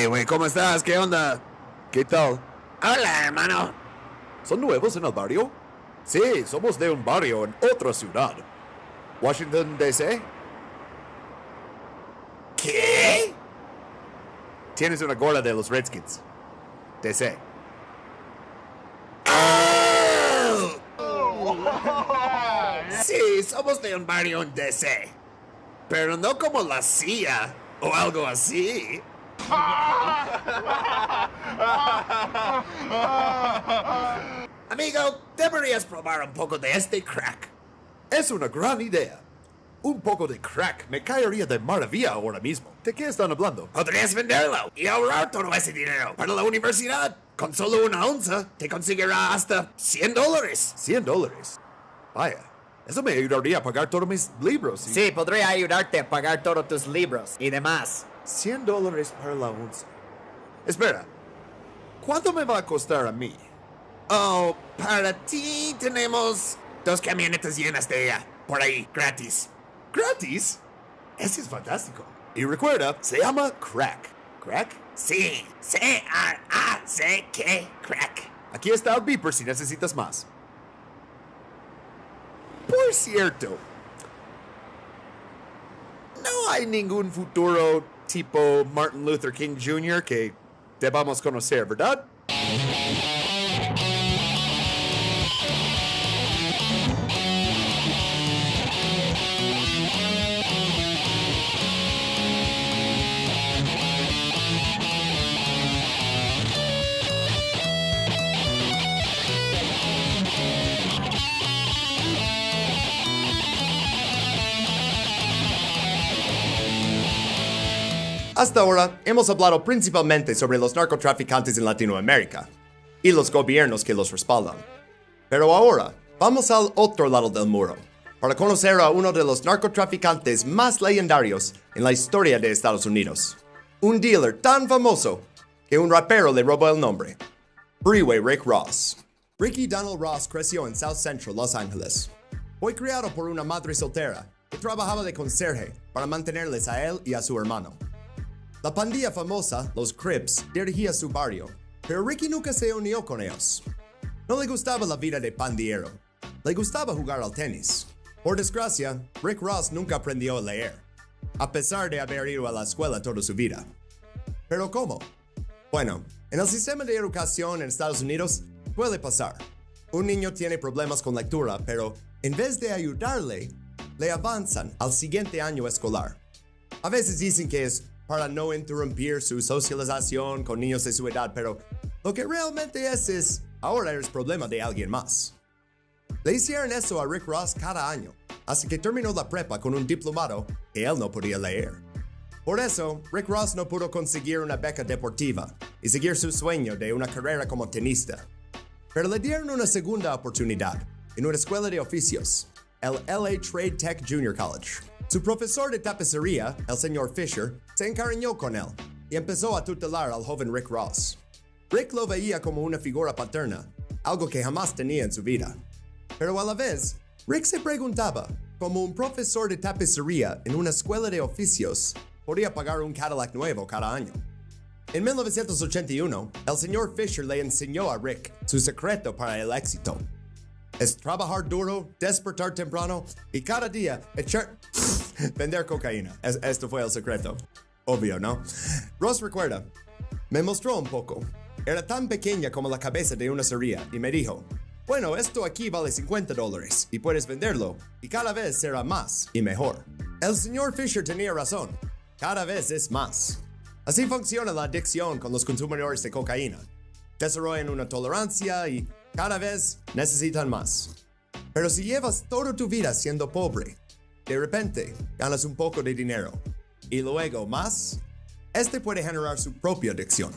Güey, ¿cómo estás? ¿Qué onda? ¿Qué tal? Hola, hermano. ¿Son nuevos en el barrio? Sí, somos de un barrio en otra ciudad. ¿Washington, D.C.? ¿Qué? Tienes una gorra de los Redskins. D.C. Sí, somos de un barrio en DC. Pero no como la CIA o algo así. Amigo, deberías probar un poco de este crack. Es una gran idea. Un poco de crack me caería de maravilla ahora mismo. ¿De qué están hablando? Podrías venderlo y ahorrar todo ese dinero para la universidad. Con solo una onza te conseguirá hasta $100. $100. Vaya, eso me ayudaría a pagar todos mis libros. Sí, podría ayudarte a pagar todos tus libros y demás. $100 para la onza. Espera, ¿cuánto me va a costar a mí? Oh, para ti tenemos 2 camionetas llenas de ella. Por ahí, gratis. ¿Gratis? Ese es fantástico. Y recuerda, se llama crack. ¿Crack? Sí, C-R-A-C-K, crack. Aquí está el beeper si necesitas más. Por cierto, no hay ningún futuro tipo Martin Luther King Jr. que debamos conocer, ¿verdad? Hasta ahora hemos hablado principalmente sobre los narcotraficantes en Latinoamérica y los gobiernos que los respaldan. Pero ahora vamos al otro lado del muro para conocer a uno de los narcotraficantes más legendarios en la historia de Estados Unidos. Un dealer tan famoso que un rapero le robó el nombre. Freeway Rick Ross. Ricky Donald Ross creció en South Central, Los Ángeles. Fue criado por una madre soltera que trabajaba de conserje para mantenerles a él y a su hermano. La pandilla famosa, los Crips, dirigía su barrio, pero Ricky nunca se unió con ellos. No le gustaba la vida de pandillero, le gustaba jugar al tenis. Por desgracia, Rick Ross nunca aprendió a leer, a pesar de haber ido a la escuela toda su vida. ¿Pero cómo? Bueno, en el sistema de educación en Estados Unidos puede pasar. Un niño tiene problemas con lectura, pero en vez de ayudarle, le avanzan al siguiente año escolar. A veces dicen que es para no interrumpir su socialización con niños de su edad, pero lo que realmente es ahora eres problema de alguien más. Le hicieron eso a Rick Ross cada año, hasta que terminó la prepa con un diplomado que él no podía leer. Por eso, Rick Ross no pudo conseguir una beca deportiva y seguir su sueño de una carrera como tenista. Pero le dieron una segunda oportunidad en una escuela de oficios, el LA Trade Tech Junior College. Su profesor de tapicería, el señor Fisher, se encariñó con él y empezó a tutelar al joven Rick Ross. Rick lo veía como una figura paterna, algo que jamás tenía en su vida. Pero a la vez, Rick se preguntaba cómo un profesor de tapicería en una escuela de oficios podía pagar un Cadillac nuevo cada año. En 1981, el señor Fisher le enseñó a Rick su secreto para el éxito. Es trabajar duro, despertar temprano y cada día vender cocaína. Esto fue el secreto. Obvio, ¿no? Ross recuerda, me mostró un poco. Era tan pequeña como la cabeza de una cerilla y me dijo, bueno, esto aquí vale $50 y puedes venderlo y cada vez será más y mejor. El señor Fisher tenía razón. Cada vez es más. Así funciona la adicción con los consumidores de cocaína. Desarrollan una tolerancia y cada vez necesitan más. Pero si llevas toda tu vida siendo pobre, de repente ganas un poco de dinero y luego más, este puede generar su propia adicción.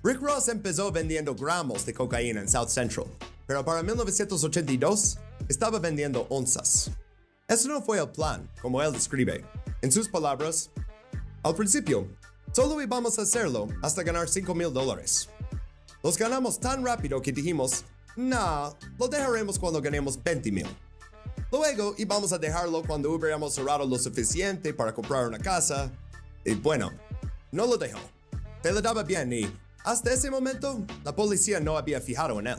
Rick Ross empezó vendiendo gramos de cocaína en South Central, pero para 1982 estaba vendiendo onzas. Eso no fue el plan, como él describe. En sus palabras, al principio, solo íbamos a hacerlo hasta ganar $5,000. Los ganamos tan rápido que dijimos, No, lo dejaremos cuando ganemos 20,000. Luego íbamos a dejarlo cuando hubiéramos ahorrado lo suficiente para comprar una casa. Y bueno, no lo dejó. Se le daba bien y, hasta ese momento, la policía no había fijado en él.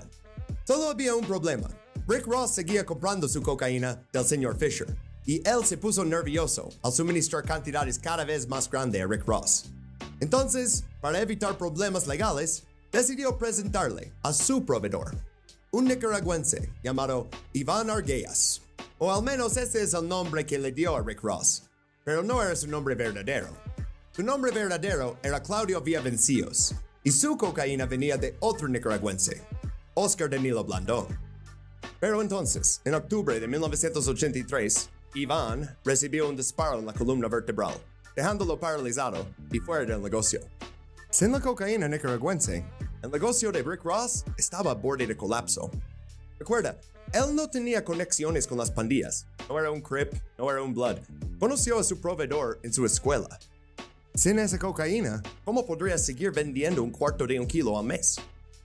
Solo había un problema. Rick Ross seguía comprando su cocaína del señor Fisher, y él se puso nervioso al suministrar cantidades cada vez más grandes a Rick Ross. Entonces, para evitar problemas legales, decidió presentarle a su proveedor, un nicaragüense llamado Iván Arguellas. O al menos ese es el nombre que le dio a Rick Ross, pero no era su nombre verdadero. Su nombre verdadero era Claudio Villavencios, y su cocaína venía de otro nicaragüense, Oscar Danilo Blandón. Pero entonces, en octubre de 1983, Iván recibió un disparo en la columna vertebral, dejándolo paralizado y fuera del negocio. Sin la cocaína nicaragüense, el negocio de Rick Ross estaba a borde de colapso. Recuerda, él no tenía conexiones con las pandillas, no era un Crip, no era un Blood. Conoció a su proveedor en su escuela. Sin esa cocaína, ¿cómo podría seguir vendiendo un cuarto de un kilo al mes?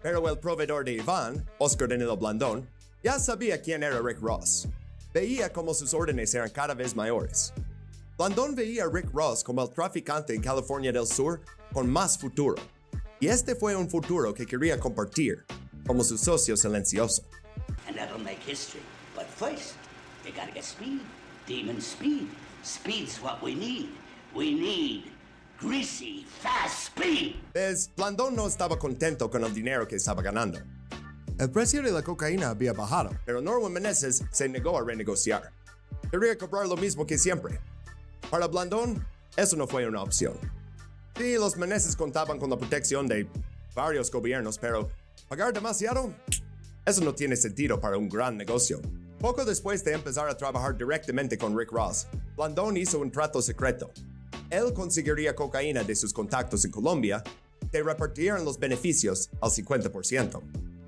Pero el proveedor de Iván, Oscar Danilo Blandón, ya sabía quién era Rick Ross. Veía cómo sus órdenes eran cada vez mayores. Blandón veía a Rick Ross como el traficante en California del Sur con más futuro. Y este fue un futuro que quería compartir, como su socio silencioso. And that'll make history. But first, you gotta get speed. Demon speed. Speed's what we need. We need greasy, fast speed. Blandón no estaba contento con el dinero que estaba ganando. El precio de la cocaína había bajado, pero Norman Meneses se negó a renegociar. Quería cobrar lo mismo que siempre. Para Blandón, eso no fue una opción. Sí, los Meneses contaban con la protección de varios gobiernos, pero pagar demasiado, eso no tiene sentido para un gran negocio. Poco después de empezar a trabajar directamente con Rick Ross, Blandón hizo un trato secreto. Él conseguiría cocaína de sus contactos en Colombia, que repartirían los beneficios al 50%.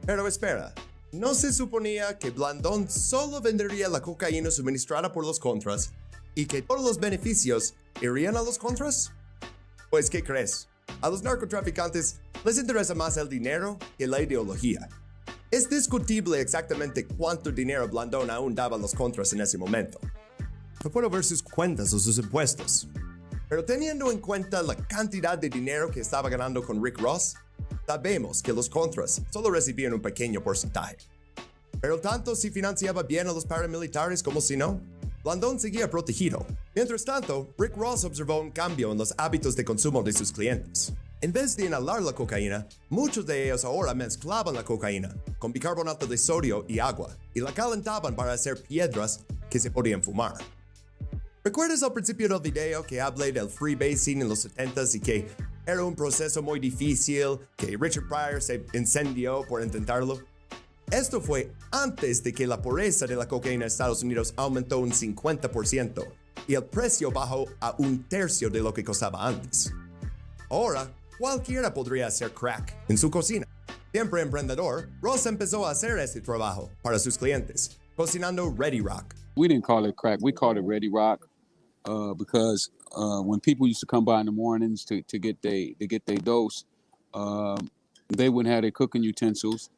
Pero espera, ¿no se suponía que Blandón solo vendería la cocaína suministrada por los Contras y que todos los beneficios irían a los Contras? Pues, ¿qué crees? A los narcotraficantes les interesa más el dinero que la ideología. Es discutible exactamente cuánto dinero Blandón aún daba a los Contras en ese momento. No puedo ver sus cuentas o sus impuestos. Pero teniendo en cuenta la cantidad de dinero que estaba ganando con Rick Ross, sabemos que los Contras solo recibían un pequeño porcentaje. Pero tanto si financiaba bien a los paramilitares como si no, Blandón seguía protegido. Mientras tanto, Rick Ross observó un cambio en los hábitos de consumo de sus clientes. En vez de inhalar la cocaína, muchos de ellos ahora mezclaban la cocaína con bicarbonato de sodio y agua y la calentaban para hacer piedras que se podían fumar. ¿Recuerdas al principio del video que hablé del freebasing en los 70s y que era un proceso muy difícil, que Richard Pryor se incendió por intentarlo? Esto fue antes de que la pobreza de la cocaína en Estados Unidos aumentó un 50% y el precio bajó a un tercio de lo que costaba antes. Ahora, cualquiera podría hacer crack en su cocina. Siempre emprendedor, Ross empezó a hacer este trabajo para sus clientes, cocinando Ready Rock. We didn't call it crack, we called it Ready Rock because when people used to come by in the mornings to get their dose, they wouldn't have their cooking utensils.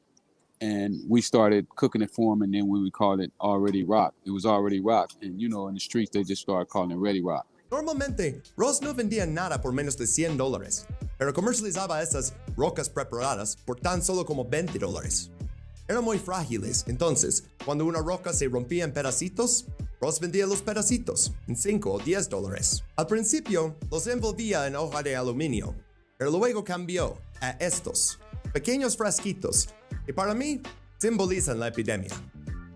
And we started cooking it for them, and then we would call it Already Rock. It was Already Rock. And, you know, in the streets, they just started calling it Ready Rock. Normalmente, Ross no vendía nada por menos de $100, pero comercializaba estas rocas preparadas por tan solo como $20. Eran muy frágiles, entonces, cuando una roca se rompía en pedacitos, Ross vendía los pedacitos en $5 o $10. Al principio, los envolvía en hoja de aluminio, pero luego cambió a estos pequeños frasquitos que para mí simbolizan la epidemia.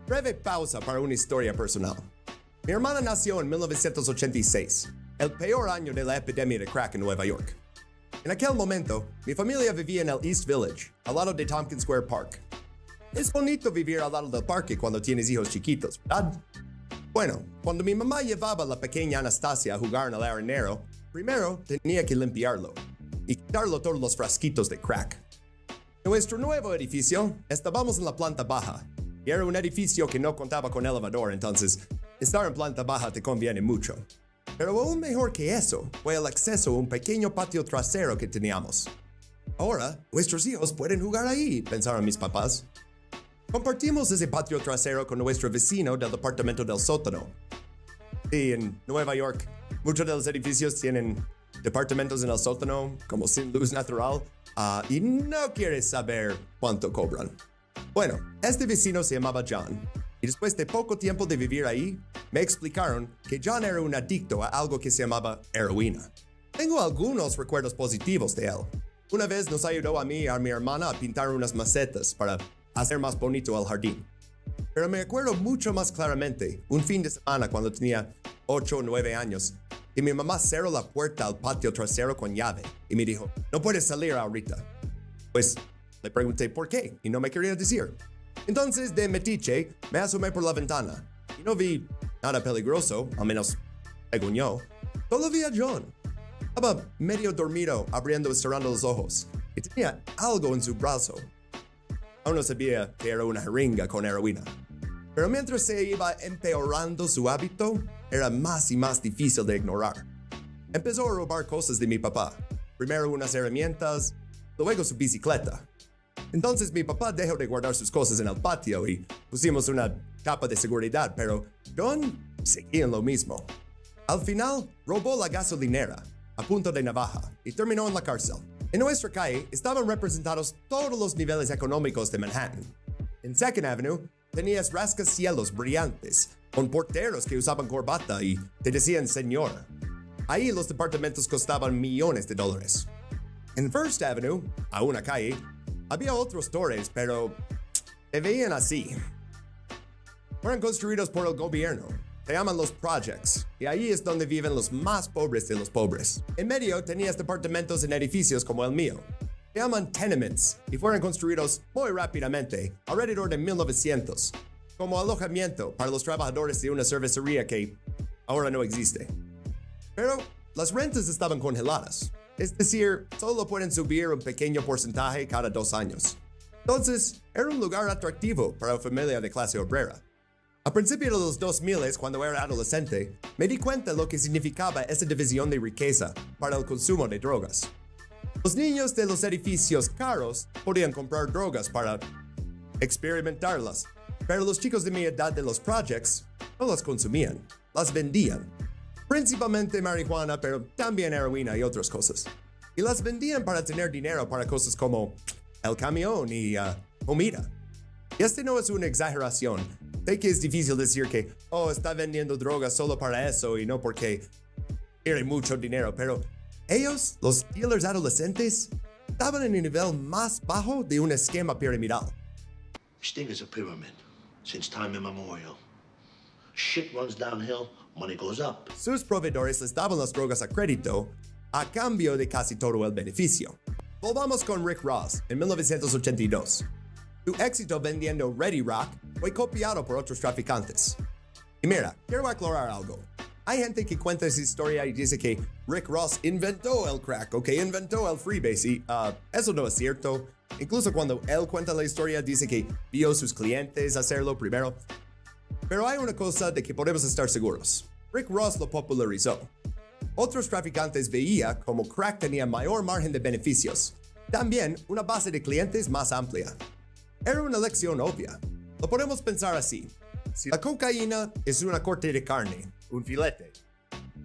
Breve pausa para una historia personal. Mi hermana nació en 1986, el peor año de la epidemia de crack en Nueva York. En aquel momento, mi familia vivía en el East Village, al lado de Tompkins Square Park. Es bonito vivir al lado del parque cuando tienes hijos chiquitos, ¿verdad? Bueno, cuando mi mamá llevaba a la pequeña Anastasia a jugar en el arenero, primero tenía que limpiarlo y quitarlo todos los frasquitos de crack. En nuestro nuevo edificio, estábamos en la planta baja, y era un edificio que no contaba con elevador, entonces estar en planta baja te conviene mucho. Pero aún mejor que eso fue el acceso a un pequeño patio trasero que teníamos. Ahora, nuestros hijos pueden jugar ahí, pensaron mis papás. Compartimos ese patio trasero con nuestro vecino del departamento del sótano. Y en Nueva York, muchos de los edificios tienen departamentos en el sótano, como sin luz natural, y no quieres saber cuánto cobran. Bueno, este vecino se llamaba John, y después de poco tiempo de vivir ahí, me explicaron que John era un adicto a algo que se llamaba heroína. Tengo algunos recuerdos positivos de él. Una vez nos ayudó a mí y a mi hermana a pintar unas macetas para hacer más bonito el jardín. Pero me acuerdo mucho más claramente un fin de semana cuando tenía 8 o 9 años y mi mamá cerró la puerta al patio trasero con llave y me dijo, no puedes salir ahorita. Pues le pregunté por qué y no me quería decir. Entonces de metiche me asomé por la ventana y no vi nada peligroso, al menos según yo. Solo vi a John. Estaba medio dormido abriendo y cerrando los ojos y tenía algo en su brazo. Aún no sabía que era una jeringa con heroína. Pero mientras se iba empeorando su hábito, era más y más difícil de ignorar. Empezó a robar cosas de mi papá. Primero unas herramientas, luego su bicicleta. Entonces mi papá dejó de guardar sus cosas en el patio y pusimos una capa de seguridad, pero John seguía en lo mismo. Al final, robó la gasolinera a punta de navaja y terminó en la cárcel. En nuestra calle estaban representados todos los niveles económicos de Manhattan. En Second Avenue tenías rascacielos brillantes, con porteros que usaban corbata y te decían señor. Ahí los departamentos costaban millones de dólares. En First Avenue, a una calle, había otros torres, pero se veían así. Fueron construidos por el gobierno. Se llaman los projects, y ahí es donde viven los más pobres de los pobres. En medio tenías departamentos en edificios como el mío. Se llaman tenements, y fueron construidos muy rápidamente, alrededor de 1900, como alojamiento para los trabajadores de una cervecería que ahora no existe. Pero las rentas estaban congeladas, es decir, solo pueden subir un pequeño porcentaje cada 2 años. Entonces, era un lugar atractivo para una familia de clase obrera. A principios de los 2000, cuando era adolescente, me di cuenta de lo que significaba esa división de riqueza para el consumo de drogas. Los niños de los edificios caros podían comprar drogas para experimentarlas, pero los chicos de mi edad de los projects no las consumían, las vendían. Principalmente marihuana, pero también heroína y otras cosas. Y las vendían para tener dinero para cosas como el camión y comida. Y este no es una exageración. Sé que es difícil decir que, está vendiendo drogas solo para eso y no porque quiere mucho dinero, pero ellos, los dealers adolescentes, estaban en el nivel más bajo de un esquema piramidal. Sting is a pyramid since time immemorial. Shit runs downhill, money goes up. Sus proveedores les daban las drogas a crédito a cambio de casi todo el beneficio. Volvamos con Rick Ross en 1982. Su éxito vendiendo Ready Rock fue copiado por otros traficantes. Y mira, quiero aclarar algo. Hay gente que cuenta esa historia y dice que Rick Ross inventó el crack o que inventó el freebase y eso no es cierto. Incluso cuando él cuenta la historia dice que vio a sus clientes hacerlo primero. Pero hay una cosa de que podemos estar seguros. Rick Ross lo popularizó. Otros traficantes veían como crack tenía mayor margen de beneficios. También una base de clientes más amplia. Era una lección obvia. Lo podemos pensar así. Si la cocaína es una corte de carne, un filete,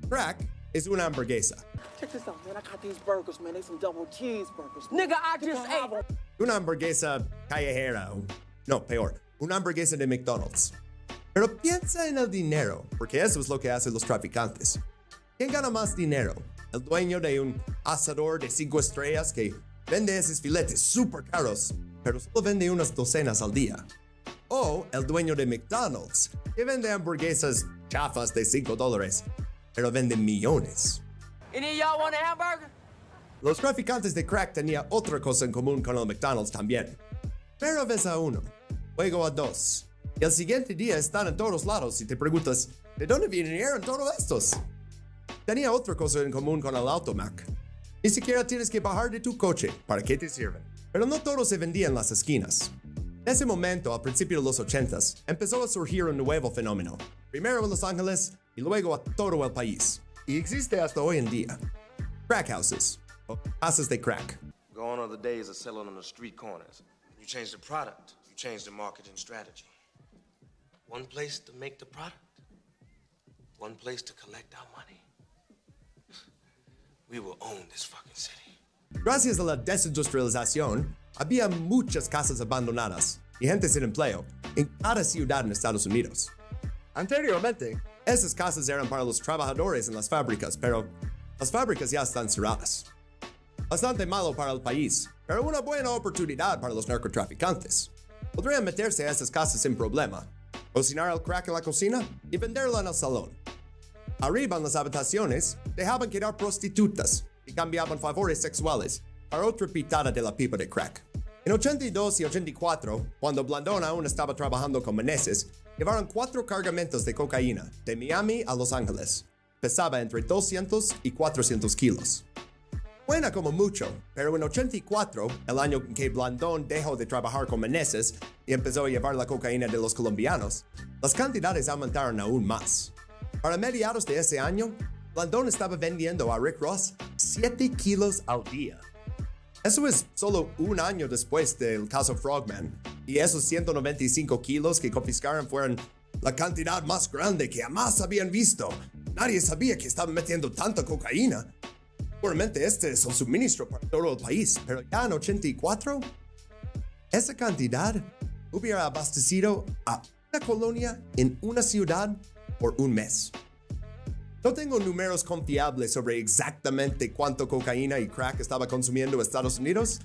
crack es una hamburguesa. Check this out, man. I got these burgers, man. They some double cheeseburgers. Nigga, I just ate. Una hamburguesa callejera, no, peor, una hamburguesa de McDonald's. Pero piensa en el dinero, porque eso es lo que hacen los traficantes. ¿Quién gana más dinero? ¿El dueño de un asador de 5 estrellas que vende esos filetes súper caros, pero solo vende unas docenas al día? ¿O el dueño de McDonald's, que vende hamburguesas chafas de $5, pero vende millones? Any of y'all want a hamburger? Los traficantes de crack tenían otra cosa en común con el McDonald's también. Primero ves a uno, luego a dos, y al siguiente día están en todos lados y te preguntas, ¿de dónde vinieron todos estos? Tenía otra cosa en común con el Automac. Ni siquiera tienes que bajar de tu coche para que te sirven. Pero no todo se vendía en las esquinas. En ese momento, al principio de los 80s, empezó a surgir un nuevo fenómeno. Primero en Los Ángeles y luego a todo el país. Y existe hasta hoy en día. Crack houses, o casas de crack. Gone are the days of selling on the street corners. You change the product, you change the marketing strategy. One place to make the product, one place to collect our money. We will own this fucking city. Gracias a la desindustrialización, había muchas casas abandonadas y gente sin empleo en cada ciudad en Estados Unidos. Anteriormente, esas casas eran para los trabajadores en las fábricas, pero las fábricas ya están cerradas. Bastante malo para el país, pero una buena oportunidad para los narcotraficantes. Podrían meterse a esas casas sin problema, cocinar el crack en la cocina y venderlo en el salón. Arriba en las habitaciones, dejaban quedar prostitutas y cambiaban favores sexuales para otra pitada de la pipa de crack. En 82 y 84, cuando Blandón aún estaba trabajando con Meneses, llevaron 4 cargamentos de cocaína de Miami a Los Ángeles. Pesaba entre 200 y 400 kilos. Buena como mucho, pero en 84, el año en que Blandón dejó de trabajar con Meneses y empezó a llevar la cocaína de los colombianos, las cantidades aumentaron aún más. Para mediados de ese año, Blandón estaba vendiendo a Rick Ross 7 kilos al día. Eso es solo un año después del caso Frogman, y esos 195 kilos que confiscaron fueron la cantidad más grande que jamás habían visto. Nadie sabía que estaban metiendo tanta cocaína. Seguramente este es el suministro para todo el país, pero ya en 84, esa cantidad hubiera abastecido a una colonia en una ciudad por un mes. No tengo números confiables sobre exactamente cuánto cocaína y crack estaba consumiendo Estados Unidos,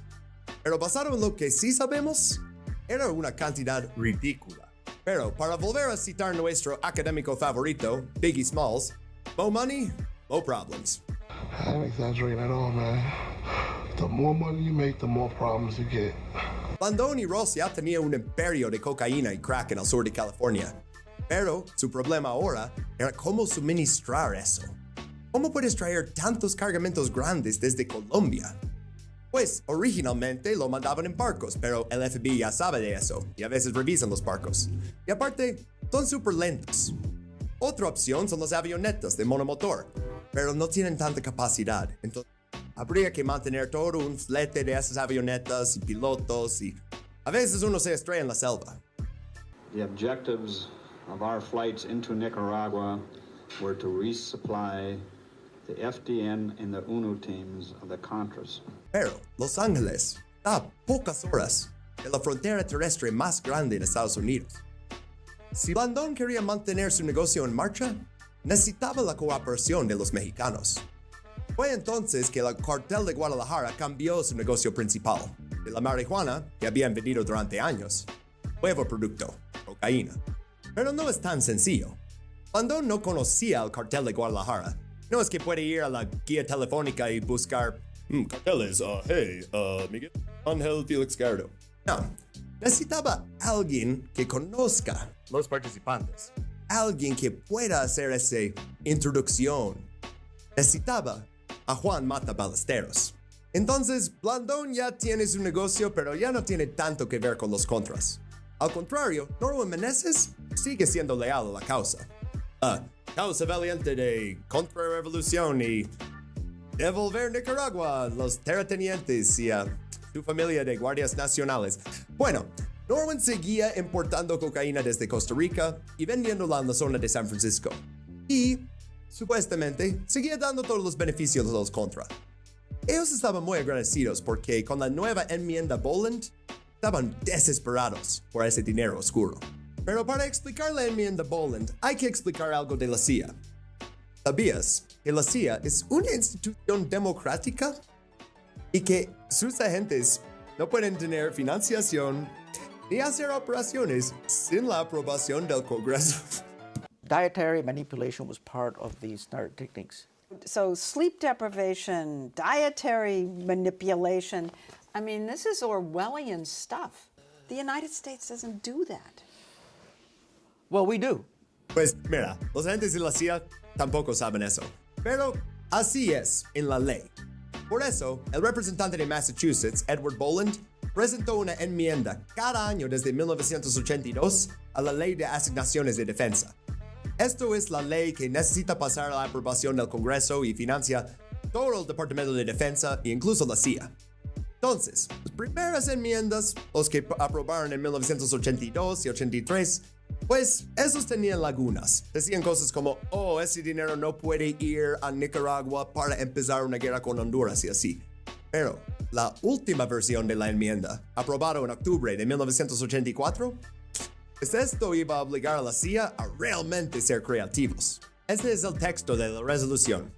pero basado en lo que sí sabemos, era una cantidad ridícula. Pero para volver a citar nuestro académico favorito, Biggie Smalls, "Mo money, mo problems." I ain't exaggerating at all, man. The more money you make, the more problems you get. Blandón y Ross ya tenía un imperio de cocaína y crack en el sur de California. Pero su problema ahora era cómo suministrar eso. ¿Cómo puedes traer tantos cargamentos grandes desde Colombia? Pues originalmente lo mandaban en barcos, pero el FBI ya sabe de eso y a veces revisan los barcos. Y aparte, son súper lentos. Otra opción son las avionetas de monomotor, pero no tienen tanta capacidad. Entonces, habría que mantener todo un flete de esas avionetas y pilotos y a veces uno se estrella en la selva. The objectives of our flights into Nicaragua were to resupply the FDN and the UNO teams of the Contras. Pero Los Ángeles está a pocas horas de la frontera terrestre más grande en Estados Unidos. Si Blandón quería mantener su negocio en marcha, necesitaba la cooperación de los mexicanos. Fue entonces que el cartel de Guadalajara cambió su negocio principal, de la marihuana que habían vendido durante años. Nuevo producto, cocaína. Pero no es tan sencillo. Blandón no conocía el cartel de Guadalajara. No es que puede ir a la guía telefónica y buscar carteles, Miguel Ángel Félix Gardo. No, necesitaba alguien que conozca los participantes. Alguien que pueda hacer esa introducción. Necesitaba a Juan Mata Ballesteros. Entonces, Blandón ya tiene su negocio, pero ya no tiene tanto que ver con los contras. Al contrario, Norman Meneses sigue siendo leal a la causa. Causa valiente de contrarrevolución y devolver Nicaragua a los terratenientes y a su familia de guardias nacionales. Bueno, Norman seguía importando cocaína desde Costa Rica y vendiéndola en la zona de San Francisco. Y, supuestamente, seguía dando todos los beneficios a los contra. Ellos estaban muy agradecidos porque con la nueva enmienda Boland, estaban desesperados por ese dinero oscuro. Pero para explicar la enmienda Boland, hay que explicar algo de la CIA. ¿Sabías que la CIA es una institución democrática? Y que sus agentes no pueden tener financiación ni hacer operaciones sin la aprobación del Congreso. Dietary manipulation was part of these narcotic techniques. So sleep deprivation, dietary manipulation, I mean, this is Orwellian stuff. The United States doesn't do that. Well, we do. Pues mira, los agentes de la CIA tampoco saben eso. Pero así es en la ley. Por eso, el representante de Massachusetts, Edward Boland, presentó una enmienda cada año desde 1982 a la Ley de Asignaciones de Defensa. Esto es la ley que necesita pasar a la aprobación del Congreso y financia todo el Departamento de Defensa e incluso la CIA. Entonces, las primeras enmiendas, los que aprobaron en 1982 y 83, pues esos tenían lagunas. Decían cosas como, oh, ese dinero no puede ir a Nicaragua para empezar una guerra con Honduras y así. Pero la última versión de la enmienda, aprobada en octubre de 1984, pues esto iba a obligar a la CIA a realmente ser creativos. Este es el texto de la resolución.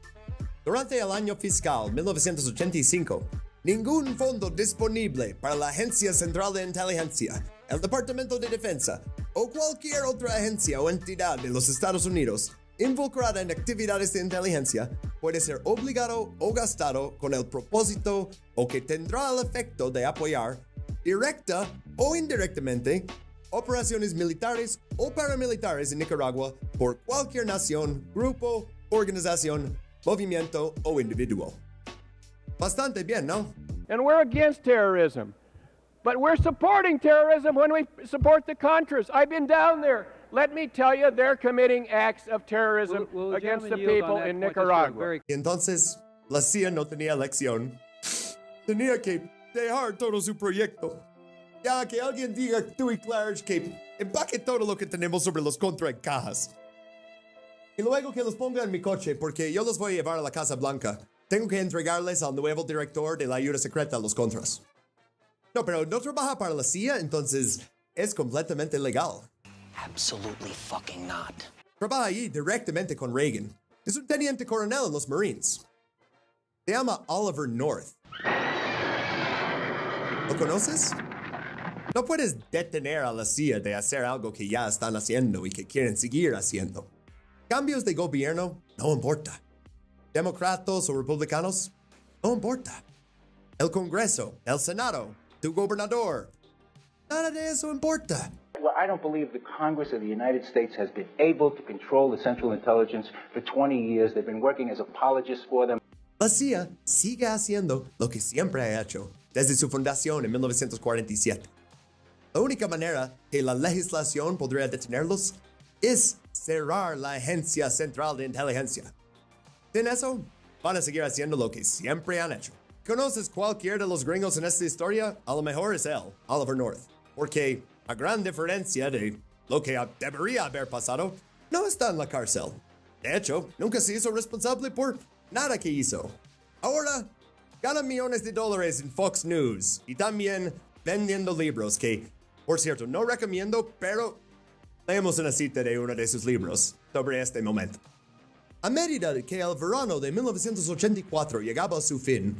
Durante el año fiscal 1985, ningún fondo disponible para la Agencia Central de Inteligencia, el Departamento de Defensa o cualquier otra agencia o entidad de los Estados Unidos involucrada en actividades de inteligencia puede ser obligado o gastado con el propósito o que tendrá el efecto de apoyar, directa o indirectamente, operaciones militares o paramilitares en Nicaragua por cualquier nación, grupo, organización, movimiento o individuo. Bastante bien, ¿no? And we're against terrorism. But we're supporting terrorism when we support the Contras. I've been down there. Let me tell you, they're committing acts of terrorism against the people in Nicaragua. Y entonces, la CIA no tenía elección. Tenía que dejar todo su proyecto. Ya que alguien diga tú y Clarence que empaque todo lo que tenemos sobre los Contra en cajas. Y luego que los ponga en mi coche, porque yo los voy a llevar a la Casa Blanca. Tengo que entregarles al nuevo director de la ayuda secreta a los Contras. No, pero no trabaja para la CIA, entonces es completamente legal. Absolutely fucking not. Trabaja ahí directamente con Reagan. Es un teniente coronel en los Marines. Se llama Oliver North. ¿Lo conoces? No puedes detener a la CIA de hacer algo que ya están haciendo y que quieren seguir haciendo. Cambios de gobierno no importa. Demócratas o republicanos no importa. El Congreso, el Senado, tu gobernador, nada de eso importa. Well, I don't believe the Congress of the United States has been able to control the Central Intelligence for 20 years. They've been working as apologists for them. La CIA sigue haciendo lo que siempre ha hecho desde su fundación en 1947. La única manera que la legislación podría detenerlos es cerrar la Agencia Central de Inteligencia. Sin eso, van a seguir haciendo lo que siempre han hecho. ¿Conoces cualquier de los gringos en esta historia? A lo mejor es él, Oliver North. Porque, a gran diferencia de lo que debería haber pasado, no está en la cárcel. De hecho, nunca se hizo responsable por nada que hizo. Ahora, gana millones de dólares en Fox News y también vendiendo libros que, por cierto, no recomiendo, pero leemos una cita de uno de sus libros sobre este momento. A medida que el verano de 1984 llegaba a su fin,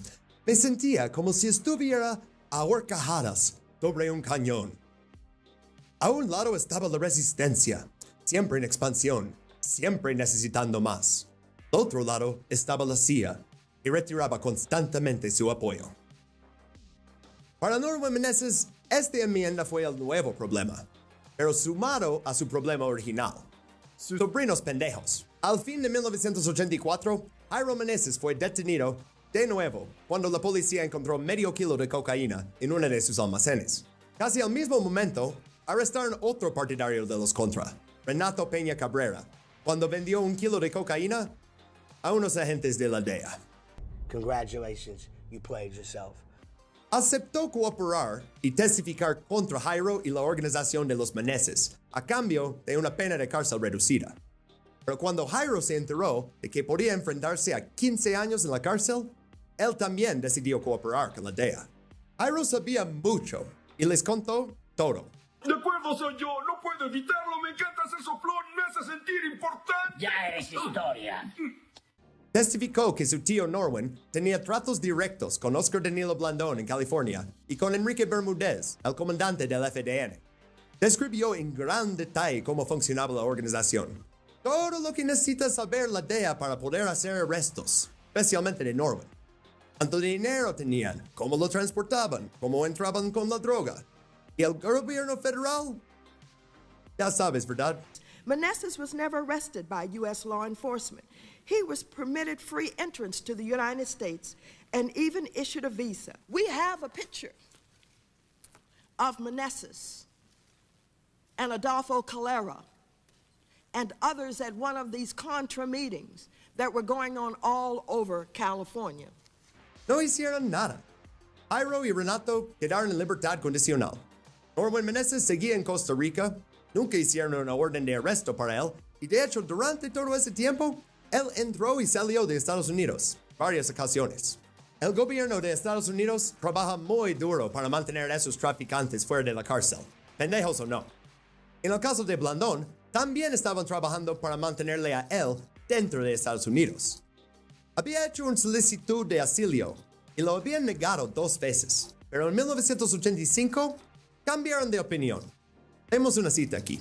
me sentía como si estuviera a horcajadas sobre un cañón. A un lado estaba la resistencia, siempre en expansión, siempre necesitando más. Al otro lado estaba la CIA, que retiraba constantemente su apoyo. Para Norman Meneses, esta enmienda fue el nuevo problema, pero sumado a su problema original. Sus sobrinos pendejos. Al fin de 1984, Jairo Meneses fue detenido de nuevo cuando la policía encontró medio kilo de cocaína en uno de sus almacenes. Casi al mismo momento, arrestaron otro partidario de los Contra, Renato Peña Cabrera, cuando vendió 1 kilo de cocaína a unos agentes de la DEA. Congratulations, you played yourself. Aceptó cooperar y testificar contra Jairo y la organización de los Meneses, a cambio de una pena de cárcel reducida. Pero cuando Jairo se enteró de que podía enfrentarse a 15 años en la cárcel, él también decidió cooperar con la DEA. Jairo sabía mucho y les contó todo. De acuerdo, soy yo. No puedo evitarlo. Me encanta hacer soplón. Me hace sentir importante. Ya eres historia. Testificó que su tío Norwin tenía tratos directos con Oscar Danilo Blandón en California y con Enrique Bermúdez, el comandante del FDN. Describió en gran detalle cómo funcionaba la organización. Todo lo que necesita saber la DEA para poder hacer arrestos, especialmente de Norwin. Cuánto dinero tenían, cómo lo transportaban, cómo entraban con la droga. ¿Y el gobierno federal? Ya sabes, ¿verdad? Meneses was never arrested by U.S. law enforcement. He was permitted free entrance to the United States and even issued a visa. We have a picture of Meneses and Adolfo Calera and others at one of these Contra meetings that were going on all over California. No hicieron nada. Jairo y Renato quedaron en libertad condicional. Norman Meneses seguía en Costa Rica. Nunca hicieron una orden de arresto para él. Y de hecho, durante todo ese tiempo, él entró y salió de Estados Unidos varias ocasiones. El gobierno de Estados Unidos trabaja muy duro para mantener a esos traficantes fuera de la cárcel, pendejos o no. En el caso de Blandón, también estaban trabajando para mantenerle a él dentro de Estados Unidos. Había hecho una solicitud de asilo y lo habían negado 2 veces, pero en 1985 cambiaron de opinión. Tenemos una cita aquí.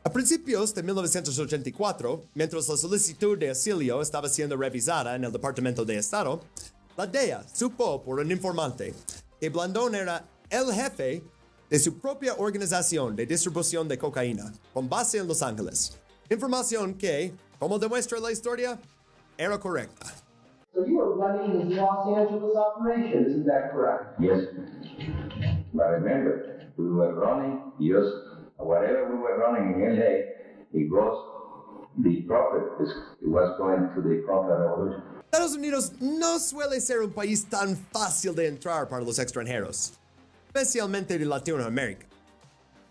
A principios de 1984, mientras la solicitud de asilo estaba siendo revisada en el Departamento de Estado, la DEA supo por un informante que Blandón era el jefe de su propia organización de distribución de cocaína, con base en Los Ángeles. Información que, como demuestra la historia, era correcta. So you were running this Los Angeles operation, isn't that correct? Yes. But remember, we were running just whatever we were running in LA, it goes, the profit was going to the counter-revolution. Estados Unidos no suele ser un país tan fácil de entrar para los extranjeros, especialmente de Latinoamérica.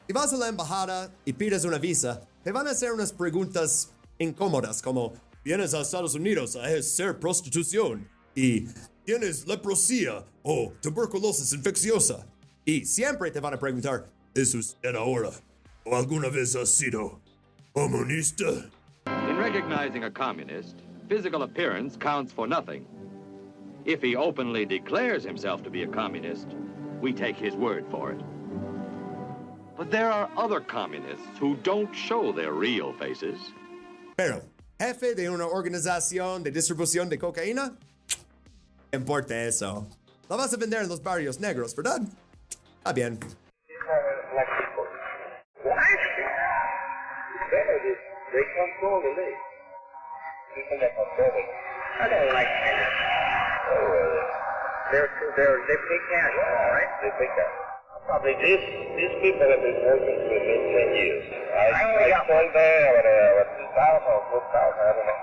Si vas a la embajada y pides una visa, te van a hacer unas preguntas incómodas como ¿vienes a Estados Unidos a ejercer prostitución? Y ¿tienes leprosía o tuberculosis infecciosa? Y siempre te van a preguntar ¿es usted ahora o alguna vez ha sido comunista? In recognizing a communist, physical appearance counts for nothing. If he openly declares himself to be a communist, we take his word for it. But there are other communists who don't show their real faces. Pero, jefe de una organización de distribución de cocaína, ¿qué importa eso? La vas a vender en los barrios negros, ¿verdad? Está bien. They come forward late. People that come forward. I don't like that. They pay cash, all right? They pay cash. Probably these people have been working for me 10 years. I told them what the thousand or 4,000, I don't know.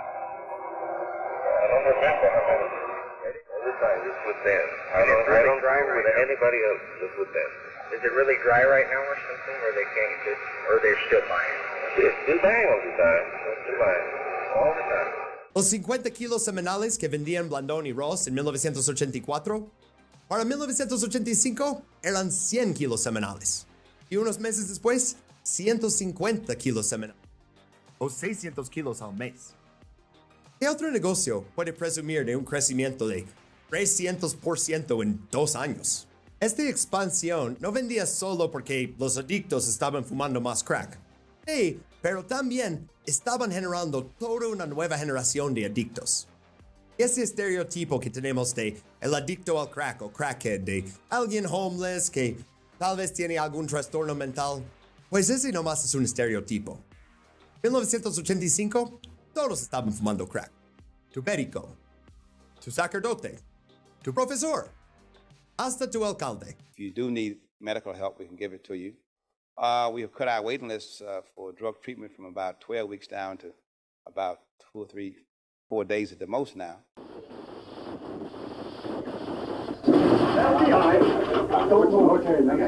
I don't remember how many. Every time it's with them. I don't drive with anybody else. It's with them. Is it really dry right now or something, or they can't get, or they're still buying? Still buying all the time. Still buying all the time. Los 50 kilos semanales que vendían Blandón y Ross en 1984, para 1985 eran 100 kilos semanales. Y unos meses después, 150 kilos semanales. O 600 kilos al mes. ¿Qué otro negocio puede presumir de un crecimiento de 300% en 2 años? Esta expansión no vendía solo porque los adictos estaban fumando más crack. Sí, pero también estaban generando toda una nueva generación de adictos. Ese estereotipo que tenemos de el adicto al crack o crackhead, de alguien homeless que tal vez tiene algún trastorno mental, pues ese nomás es un estereotipo. En 1985, todos estaban fumando crack. Tu médico, tu sacerdote, tu profesor, hasta tu alcalde. If you do need medical help, we can give it to you. We have cut our waiting lists for drug treatment from about 12 weeks down to about 2 or 3, 4 days at the most now.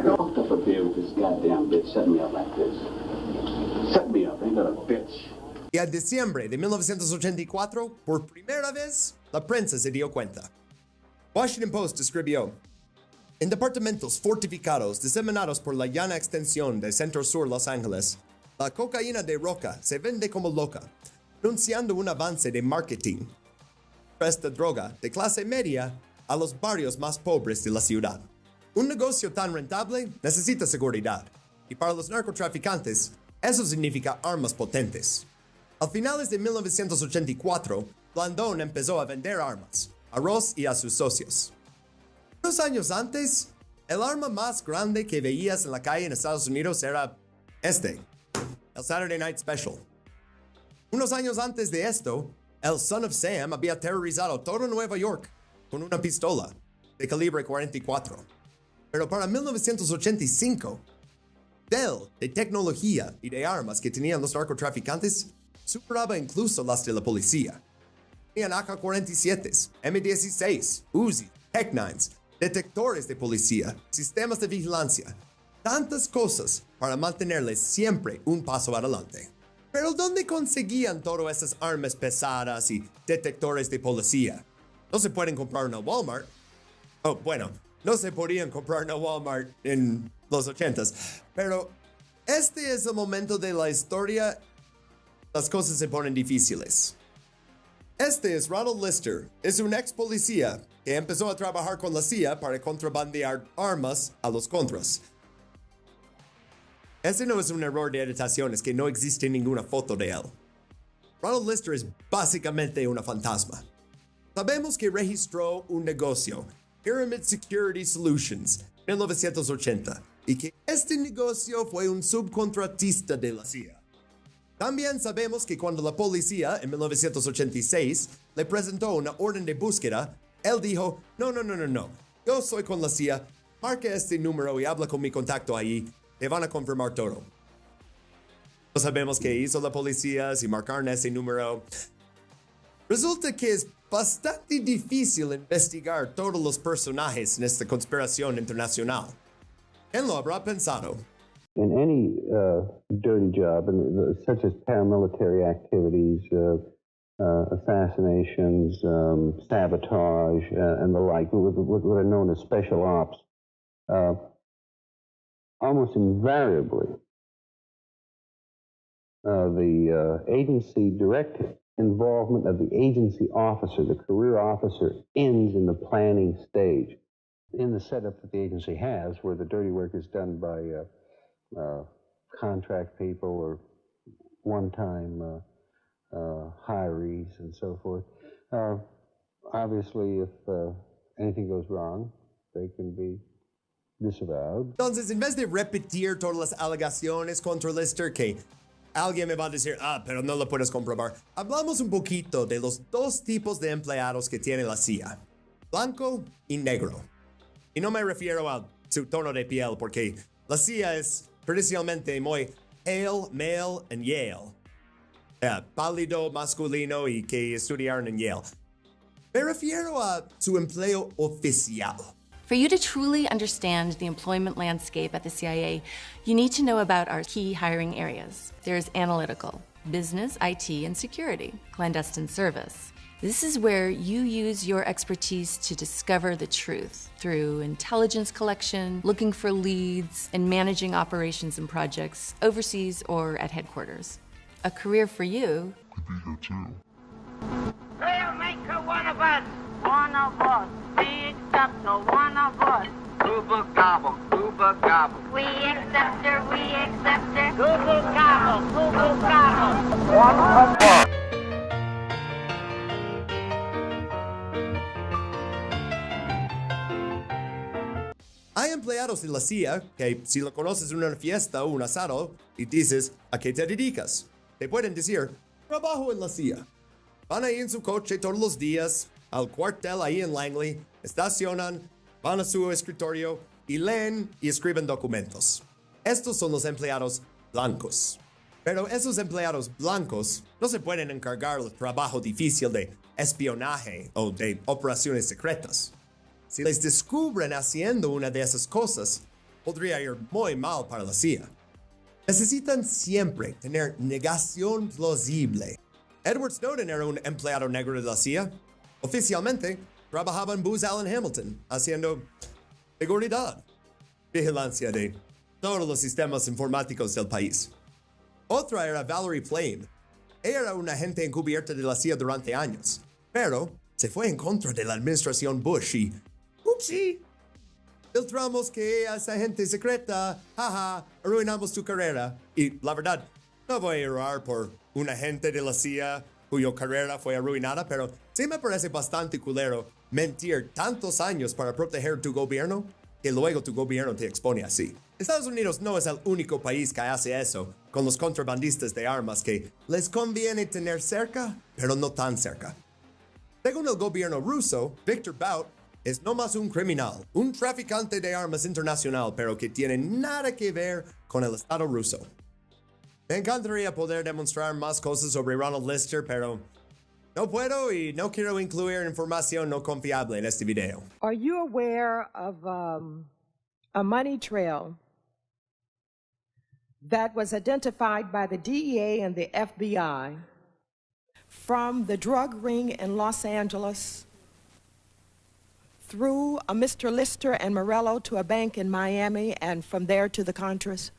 Don't up a beer with this goddamn bitch setting me up like this. Set me up, ain't that a bitch? Y en diciembre de 1984, por primera vez, la prensa se dio cuenta. Washington Post escribió: en departamentos fortificados diseminados por la llana extensión de Centro-Sur Los Ángeles, la cocaína de roca se vende como loca, anunciando un avance de marketing. Esta droga de clase media a los barrios más pobres de la ciudad. Un negocio tan rentable necesita seguridad, y para los narcotraficantes, eso significa armas potentes. A finales de 1984, Blandón empezó a vender armas a Ross y a sus socios. Unos años antes, el arma más grande que veías en la calle en Estados Unidos era el Saturday Night Special. Unos años antes de esto, el Son of Sam había aterrorizado todo Nueva York con una pistola de calibre 44. Pero para 1985, de tecnología y de armas que tenían los narcotraficantes superaba incluso las de la policía. Tenían AK-47s, M16, Uzi, Tech-9s, detectores de policía, sistemas de vigilancia, tantas cosas para mantenerles siempre un paso adelante. Pero ¿dónde conseguían todas esas armas pesadas y detectores de policía? No se pueden comprar en el Walmart. Oh, bueno, no se podían comprar en el Walmart en los 80s. Pero este es el momento de la historia. Las cosas se ponen difíciles. Este es Ronald Lister. Es un ex policía que empezó a trabajar con la CIA para contrabandear armas a los contras. Este no es un error de editación, es que no existe ninguna foto de él. Ronald Lister es básicamente una fantasma. Sabemos que registró un negocio, Pyramid Security Solutions, en 1980, y que este negocio fue un subcontratista de la CIA. También sabemos que cuando la policía, en 1986, le presentó una orden de búsqueda, él dijo, no, yo soy con la CIA, marca este número y habla con mi contacto ahí, te van a confirmar todo. No sabemos qué hizo la policía, si marcaron ese número. Resulta que es bastante difícil investigar todos los personajes en esta conspiración internacional. ¿Quién lo habrá pensado? In any dirty job, such as paramilitary activities, assassinations, sabotage, and the like, what are known as special ops, almost invariably, the agency direct involvement of the agency officer, the career officer, ends in the planning stage. In the setup that the agency has, where the dirty work is done by contract people or one-time hirees and so forth. Obviously, if anything goes wrong, they can be disavowed. Entonces, en vez de repetir todas las alegaciones contra Lister, que alguien me va a decir, pero no lo puedes comprobar, hablamos un poquito de los dos tipos de empleados que tiene la CIA, blanco y negro. Y no me refiero a su tono de piel, porque la CIA es tradicionalmente muy pale, male, and Yale. Pálido, masculino y que estudiaron en Yale. Me refiero a su empleo oficial. For you to truly understand the employment landscape at the CIA, you need to know about our key hiring areas. There's analytical, business, IT, and security, clandestine service. This is where you use your expertise to discover the truth through intelligence collection, looking for leads, and managing operations and projects overseas or at headquarters. A career for you could be here too. We'll make her one of us. One of us. We accept her, one of us. Gooba gobble, gooba gobble. We accept her, we accept her. Gooba gobble, gooba gobble. One of us. Hay empleados de la CIA que si lo conoces en una fiesta o un asado y dices, ¿a qué te dedicas? Te pueden decir, trabajo en la CIA. Van ahí en su coche todos los días, al cuartel ahí en Langley, estacionan, van a su escritorio y leen y escriben documentos. Estos son los empleados blancos. Pero esos empleados blancos no se pueden encargar del trabajo difícil de espionaje o de operaciones secretas. Si les descubren haciendo una de esas cosas, podría ir muy mal para la CIA. Necesitan siempre tener negación plausible. Edward Snowden era un empleado negro de la CIA. Oficialmente, trabajaba en Booz Allen Hamilton, haciendo seguridad, vigilancia de todos los sistemas informáticos del país. Otra era Valerie Plame. Ella era una agente encubierta de la CIA durante años, pero se fue en contra de la administración Bush y ¡upsi! Filtramos que ella es agente secreta, jaja, arruinamos tu carrera. Y la verdad, no voy a errar por un agente de la CIA cuya carrera fue arruinada, pero sí me parece bastante culero mentir tantos años para proteger tu gobierno que luego tu gobierno te expone así. Estados Unidos no es el único país que hace eso con los contrabandistas de armas que les conviene tener cerca, pero no tan cerca. Según el gobierno ruso, Victor Bout es no más un criminal, un traficante de armas internacional, pero que tiene nada que ver con el Estado ruso. Me encantaría poder demostrar más cosas sobre Ronald Lister, pero No puedo y no quiero incluir información no confiable en este video. Are you aware of a money trail that was identified by the DEA and the FBI from the drug ring in Los Angeles through a Mr. Lister and Morello to a bank in Miami and from there to the Contras?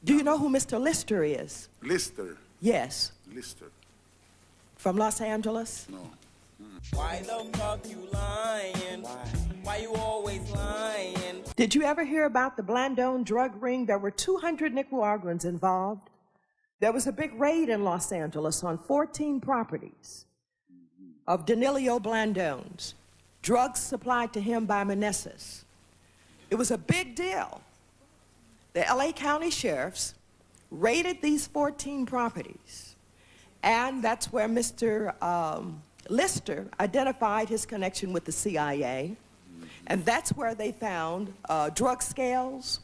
Do you know who Mr. Lister is? Lister? Yes. Lister. From Los Angeles? No. Why the fuck you lying? Why you always lying? Did you ever hear about the Blandone drug ring? There were 200 Nicaraguans involved. There was a big raid in Los Angeles on 14 properties of Danilo Blandone's, drugs supplied to him by Meneses. It was a big deal. The LA County sheriffs raided these 14 properties, and that's where Mr. Lister identified his connection with the CIA, and that's where they found drug scales,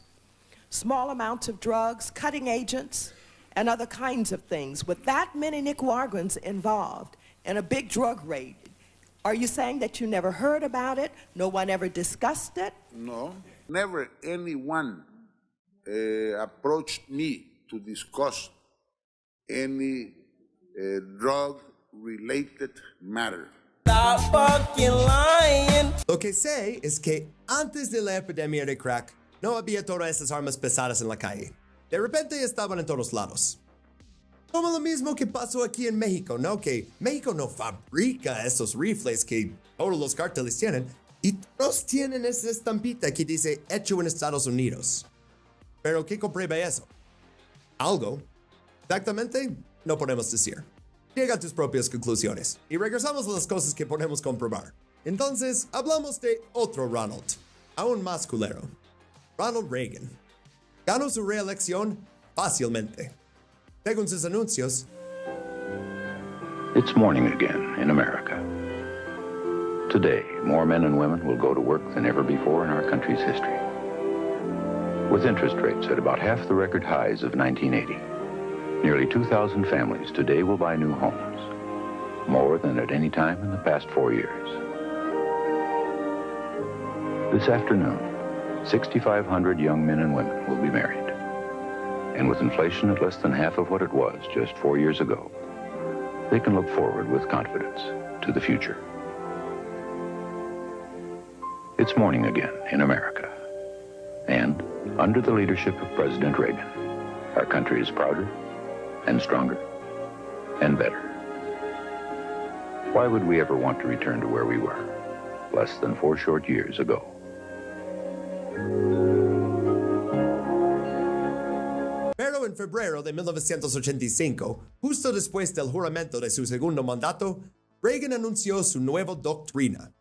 small amounts of drugs, cutting agents, and other kinds of things. With that many Nicaraguans involved in a big drug raid, are you saying that you never heard about it? No one ever discussed it? No. Never anyone approached me to discuss any drug-related matter. Stop fucking lying. Lo que sé es que antes de la epidemia de crack, no había todas esas armas pesadas en la calle. De repente estaban en todos lados. Como lo mismo que pasó aquí en México, ¿no? Que México no fabrica esos rifles que todos los carteles tienen y todos tienen esa estampita que dice hecho en Estados Unidos. Pero ¿qué comprueba eso? Algo. Exactamente, no podemos decir. Llega a tus propias conclusiones y regresamos a las cosas que podemos comprobar. Entonces, hablamos de otro Ronald, aún más culero. Ronald Reagan. Ganó su reelección fácilmente. Según sus anuncios, It's morning again in America. Today, more men and women will go to work than ever before in our country's history. With interest rates at about half the record highs of 1980, nearly 2,000 families today will buy new homes, more than at any time in the past 4 years. This afternoon, 6,500 young men and women will be married. And with inflation at less than half of what it was just 4 years ago, they can look forward with confidence to the future. It's morning again in America. And under the leadership of President Reagan, our country is prouder and stronger and better. Why would we ever want to return to where we were less than 4 short years ago? Pero en febrero de 1985, justo después del juramento de su segundo mandato, Reagan anunció su nueva doctrina.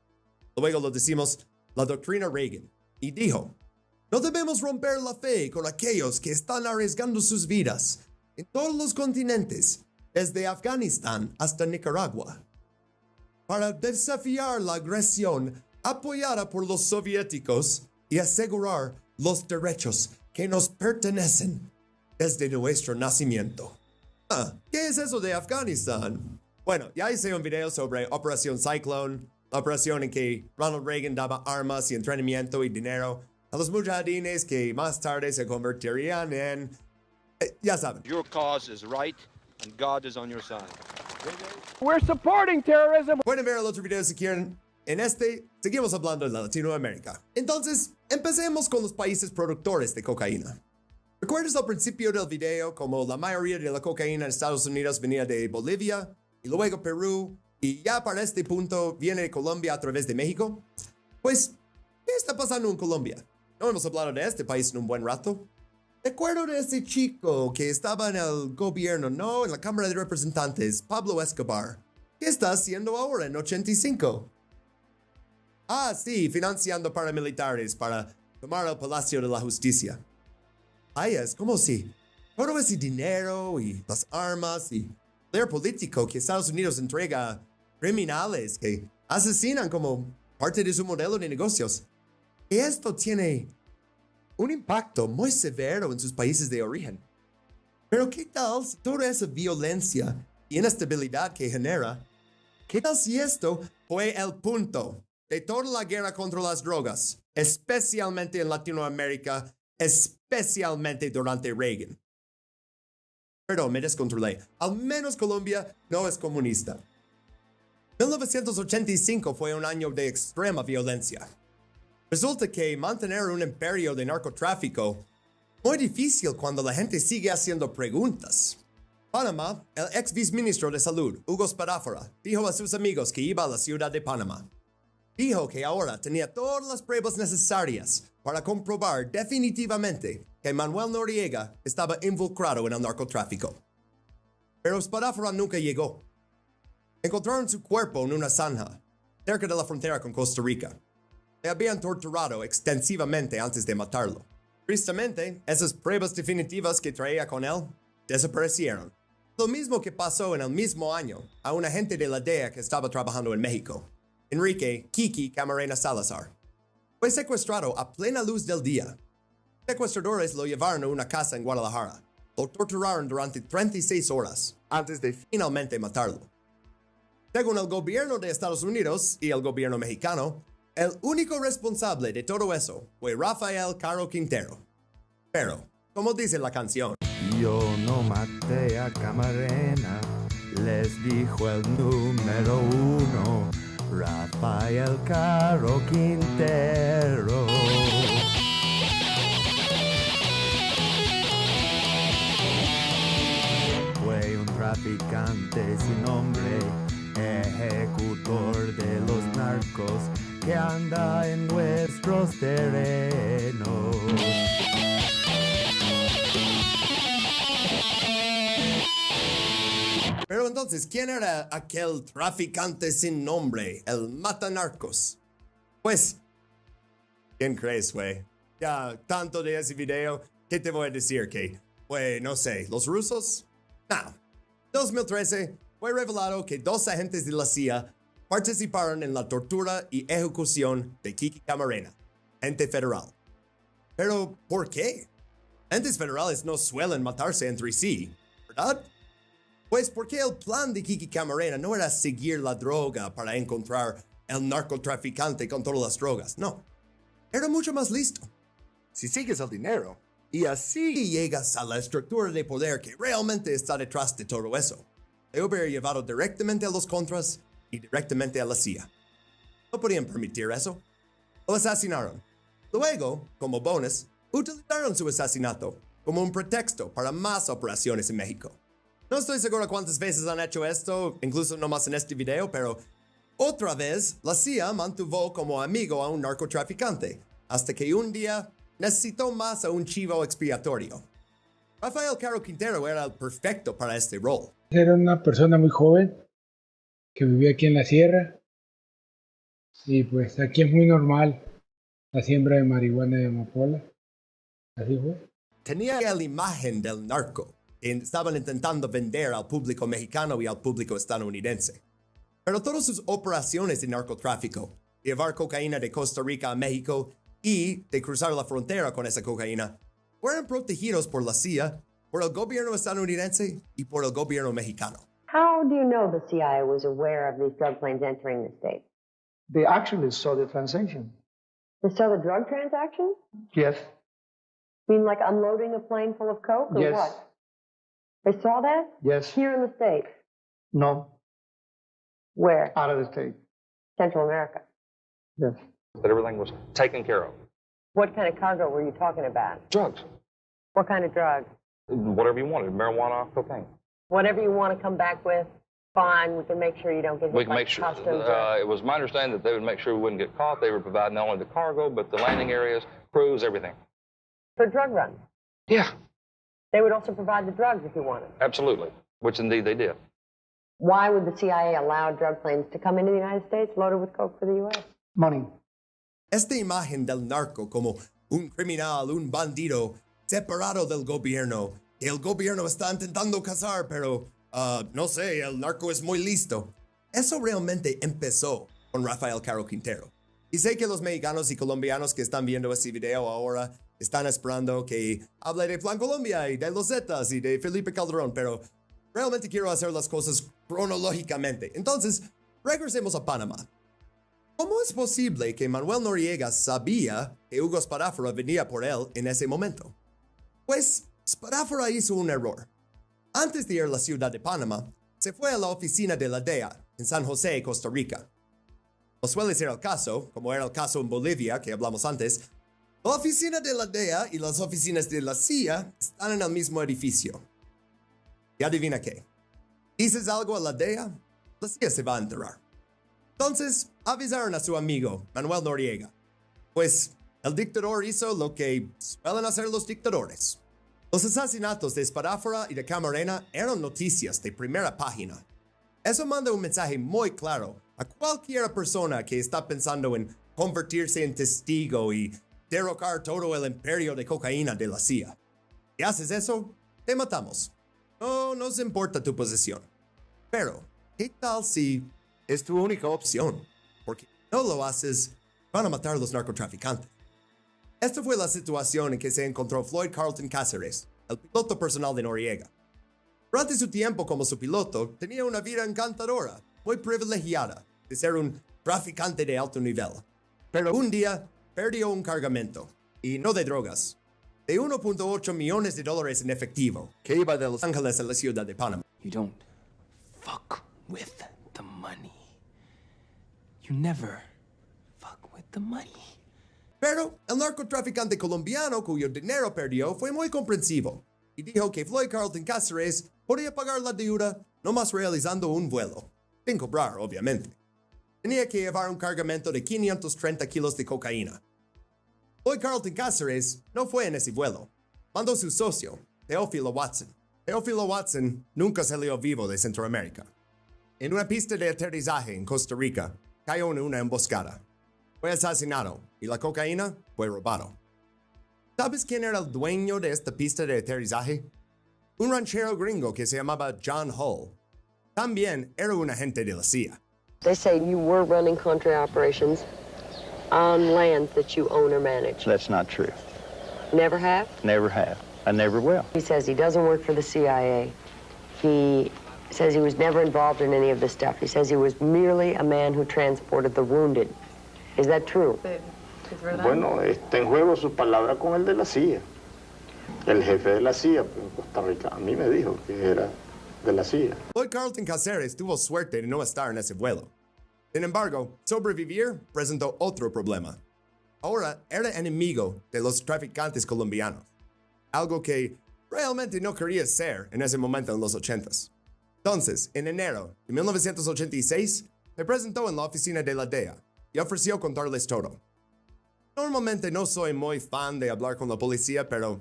Luego lo decimos la doctrina Reagan, y dijo, no debemos romper la fe con aquellos que están arriesgando sus vidas en todos los continentes, desde Afganistán hasta Nicaragua, para desafiar la agresión apoyada por los soviéticos y asegurar los derechos que nos pertenecen desde nuestro nacimiento. ¿Qué es eso de Afganistán? Bueno, ya hice un video sobre Operación Cyclone, la operación en que Ronald Reagan daba armas y entrenamiento y dinero a los mujahidines que más tarde se convertirían en... ya saben. Your cause is right and God is on your side. We're supporting terrorism. Pueden ver el otro video si quieren. En este, seguimos hablando de Latinoamérica. Entonces, empecemos con los países productores de cocaína. ¿Recuerdas al principio del video como la mayoría de la cocaína en Estados Unidos venía de Bolivia y luego Perú y ya para este punto viene de Colombia a través de México? Pues, ¿qué está pasando en Colombia? No hemos hablado de este país en un buen rato. Recuerdo de ese chico que estaba en el gobierno, no, en la Cámara de Representantes, Pablo Escobar. ¿Qué está haciendo ahora en 85? Ah, sí, financiando paramilitares para tomar el Palacio de la Justicia. Ay, es como si todo ese dinero y las armas y poder político que Estados Unidos entrega a criminales que asesinan como parte de su modelo de negocios. Y esto tiene un impacto muy severo en sus países de origen. Pero ¿qué tal si toda esa violencia inestabilidad que genera, ¿qué tal si esto fue el punto de toda la guerra contra las drogas, especialmente en Latinoamérica, especialmente durante Reagan? Perdón, me descontrolé. Al menos Colombia no es comunista. 1985 fue un año de extrema violencia. Resulta que mantener un imperio de narcotráfico es muy difícil cuando la gente sigue haciendo preguntas. Panamá, el ex viceministro de Salud, Hugo Spadafora, dijo a sus amigos que iba a la ciudad de Panamá. Dijo que ahora tenía todas las pruebas necesarias para comprobar definitivamente que Manuel Noriega estaba involucrado en el narcotráfico. Pero Spadafora nunca llegó. Encontraron su cuerpo en una zanja, cerca de la frontera con Costa Rica. Le habían torturado extensivamente antes de matarlo. Tristemente, esas pruebas definitivas que traía con él desaparecieron. Lo mismo que pasó en el mismo año a un agente de la DEA que estaba trabajando en México, Enrique Kiki Camarena Salazar. Fue secuestrado a plena luz del día. Secuestradores lo llevaron a una casa en Guadalajara. Lo torturaron durante 36 horas antes de finalmente matarlo. Según el gobierno de Estados Unidos y el gobierno mexicano, el único responsable de todo eso fue Rafael Caro Quintero. Pero, como dice la canción, yo no maté a Camarena, les dijo el número 1, Rafael Caro Quintero. Fue un traficante sin nombre, ejecutor de los narcos que anda en nuestros terrenos. Pero entonces, ¿quién era aquel traficante sin nombre, el matanarcos? Pues, ¿quién crees, güey? Ya tanto de ese video, ¿qué te voy a decir? Que, güey, no sé, ¿los rusos? No. 2013 fue revelado que 2 agentes de la CIA participaron en la tortura y ejecución de Kiki Camarena, agente federal. Pero, ¿por qué? Agentes federales no suelen matarse entre sí, ¿verdad? Pues porque el plan de Kiki Camarena no era seguir la droga para encontrar el narcotraficante con todas las drogas, no. Era mucho más listo. Si sigues el dinero y así llegas a la estructura de poder que realmente está detrás de todo eso, te hubiera llevado directamente a los contras y directamente a la CIA. No podían permitir eso. Lo asesinaron. Luego, como bonus, utilizaron su asesinato como un pretexto para más operaciones en México. No estoy seguro cuántas veces han hecho esto, incluso no más en este video, pero otra vez la CIA mantuvo como amigo a un narcotraficante, hasta que un día necesitó más a un chivo expiatorio. Rafael Caro Quintero era el perfecto para este rol. Era una persona muy joven que vivía aquí en la sierra y pues aquí es muy normal la siembra de marihuana y de amapola. Así fue. Tenía la imagen del narco que estaban intentando vender al público mexicano y al público estadounidense. Pero todas sus operaciones de narcotráfico, llevar cocaína de Costa Rica a México y de cruzar la frontera con esa cocaína, fueron protegidos por la CIA, por el gobierno estadounidense y por el gobierno mexicano. How do you know the CIA was aware of these drug planes entering the state? They actually saw the transaction. They saw the drug transaction? Yes. You mean like unloading a plane full of coke or Yes. what? They saw that? Yes. Here in the state? No. Where? Out of the state. Central America. Yes. That everything was taken care of. What kind of cargo were you talking about? Drugs. What kind of drug? Whatever you wanted. Marijuana, cocaine. Whatever you want to come back with, fine. We can make sure you don't get hit We can by make sure. customs. or- It was my understanding that they would make sure we wouldn't get caught. They would provide not only the cargo, but the landing areas, crews, everything. For drug runs. Yeah, They would also provide the drugs if you wanted. absolutely. Which indeed they did. Why would the CIA allow drug planes to come into the United States loaded with coke for the U.S.? Money. Esta imagen del narco como un criminal, un bandido, separado del gobierno, que el gobierno está intentando cazar, pero, no sé, el narco es muy listo. Eso realmente empezó con Rafael Caro Quintero. Y sé que los mexicanos y colombianos que están viendo este video ahora están esperando que hable de Plan Colombia y de los Zetas y de Felipe Calderón, pero realmente quiero hacer las cosas cronológicamente. Entonces, regresemos a Panamá. ¿Cómo es posible que Manuel Noriega sabía que Hugo Spadafora venía por él en ese momento? Pues, Spadafora hizo un error. Antes de ir a la ciudad de Panamá, se fue a la oficina de la DEA en San José, Costa Rica. No suele ser el caso, como era el caso en Bolivia que hablamos antes. La oficina de la DEA y las oficinas de la CIA están en el mismo edificio. Y adivina qué. ¿Dices algo a la DEA? La CIA se va a enterar. Entonces, avisaron a su amigo, Manuel Noriega. Pues, el dictador hizo lo que suelen hacer los dictadores. Los asesinatos de Spadafora y de Camarena eran noticias de primera página. Eso manda un mensaje muy claro a cualquier persona que está pensando en convertirse en testigo y derrocar todo el imperio de cocaína de la CIA. Si haces eso, te matamos. No nos importa tu posición. Pero, ¿qué tal si es tu única opción? Porque si no lo haces, van a matar a los narcotraficantes. Esta fue la situación en que se encontró Floyd Carlton Cáceres, el piloto personal de Noriega. Durante su tiempo como su piloto, tenía una vida encantadora, muy privilegiada, de ser un traficante de alto nivel. Pero un día, perdió un cargamento, y no de drogas, de $1.8 millones en efectivo, que iba de Los Ángeles a la ciudad de Panamá. You don't fuck with the money. You never fuck with the money. Pero el narcotraficante colombiano cuyo dinero perdió fue muy comprensivo y dijo que Floyd Carlton Cáceres podía pagar la deuda nomás realizando un vuelo, sin cobrar, obviamente. Tenía que llevar un cargamento de 530 kilos de cocaína. Floyd Carlton Cáceres no fue en ese vuelo. Mandó su socio, Teófilo Watson. Teófilo Watson nunca salió vivo de Centroamérica. En una pista de aterrizaje en Costa Rica, cayó en una emboscada. Fue asesinado y la cocaína fue robado. ¿Sabes quién era el dueño de esta pista de aterrizaje? Un ranchero gringo que se llamaba John Hull. También era un agente de la CIA. They say you were running contrary operations on lands that you own or manage. That's not true. Never have? Never have. I never will. He says he doesn't work for the CIA. He says he was never involved in any of this stuff. He says he was merely a man who transported the wounded. Is that true? Bueno, está en juego su palabra con el de la CIA. El jefe de la CIA en Costa Rica a mí me dijo que era de la CIA. Floyd Carlton Cáceres tuvo suerte de no estar en ese vuelo. Sin embargo, sobrevivir presentó otro problema. Ahora era enemigo de los traficantes colombianos, algo que realmente no quería ser en ese momento en los 80s. Entonces, en enero de 1986, se presentó en la oficina de la DEA y ofreció contarles todo. Normalmente no soy muy fan de hablar con la policía, pero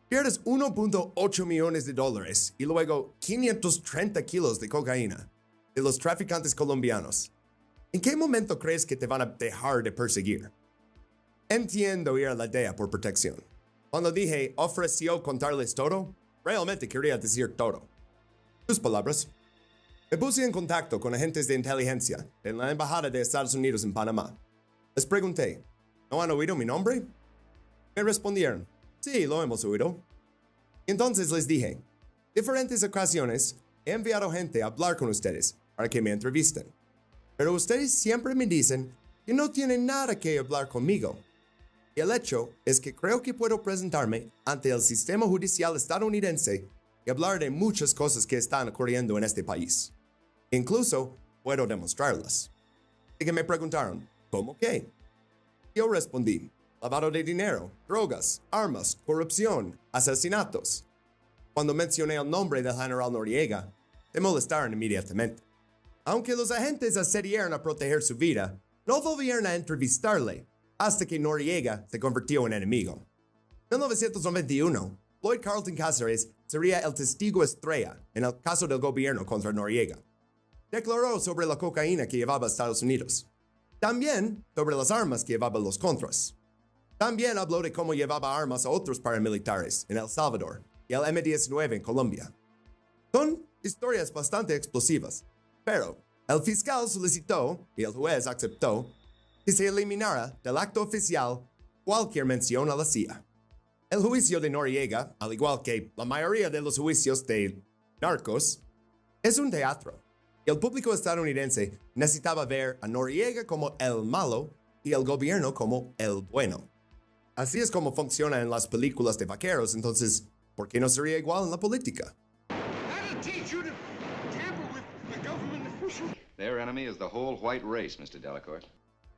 pierdes $1.8 millones y luego 530 kilos de cocaína de los traficantes colombianos. ¿En qué momento crees que te van a dejar de perseguir? Entiendo ir a la DEA por protección. Cuando dije ofreció contarles todo, realmente quería decir todo. Tus palabras. Me puse en contacto con agentes de inteligencia de la Embajada de Estados Unidos en Panamá. Les pregunté, ¿no han oído mi nombre? Me respondieron, sí, lo hemos oído. Entonces les dije, diferentes ocasiones he enviado gente a hablar con ustedes para que me entrevisten. Pero ustedes siempre me dicen que no tienen nada que hablar conmigo. Y el hecho es que creo que puedo presentarme ante el sistema judicial estadounidense y hablar de muchas cosas que están ocurriendo en este país. Incluso puedo demostrarlas. Y que me preguntaron, ¿cómo qué? Yo respondí, lavado de dinero, drogas, armas, corrupción, asesinatos. Cuando mencioné el nombre del general Noriega, se molestaron inmediatamente. Aunque los agentes accedieron a proteger su vida, no volvieron a entrevistarle hasta que Noriega se convirtió en enemigo. En 1991, Floyd Carlton Cáceres sería el testigo estrella en el caso del gobierno contra Noriega. Declaró sobre la cocaína que llevaba a Estados Unidos. También sobre las armas que llevaban los Contras. También habló de cómo llevaba armas a otros paramilitares en El Salvador y el M-19 en Colombia. Son historias bastante explosivas, pero el fiscal solicitó, y el juez aceptó, que se eliminara del acto oficial cualquier mención a la CIA. El juicio de Noriega, al igual que la mayoría de los juicios de Narcos es un teatro y el público estadounidense necesitaba ver a Noriega como el malo y el gobierno como el bueno. Así es como funciona en las películas de vaqueros, entonces, ¿por qué no sería igual en la política? Their enemy is the whole white race, Mr. Delacour.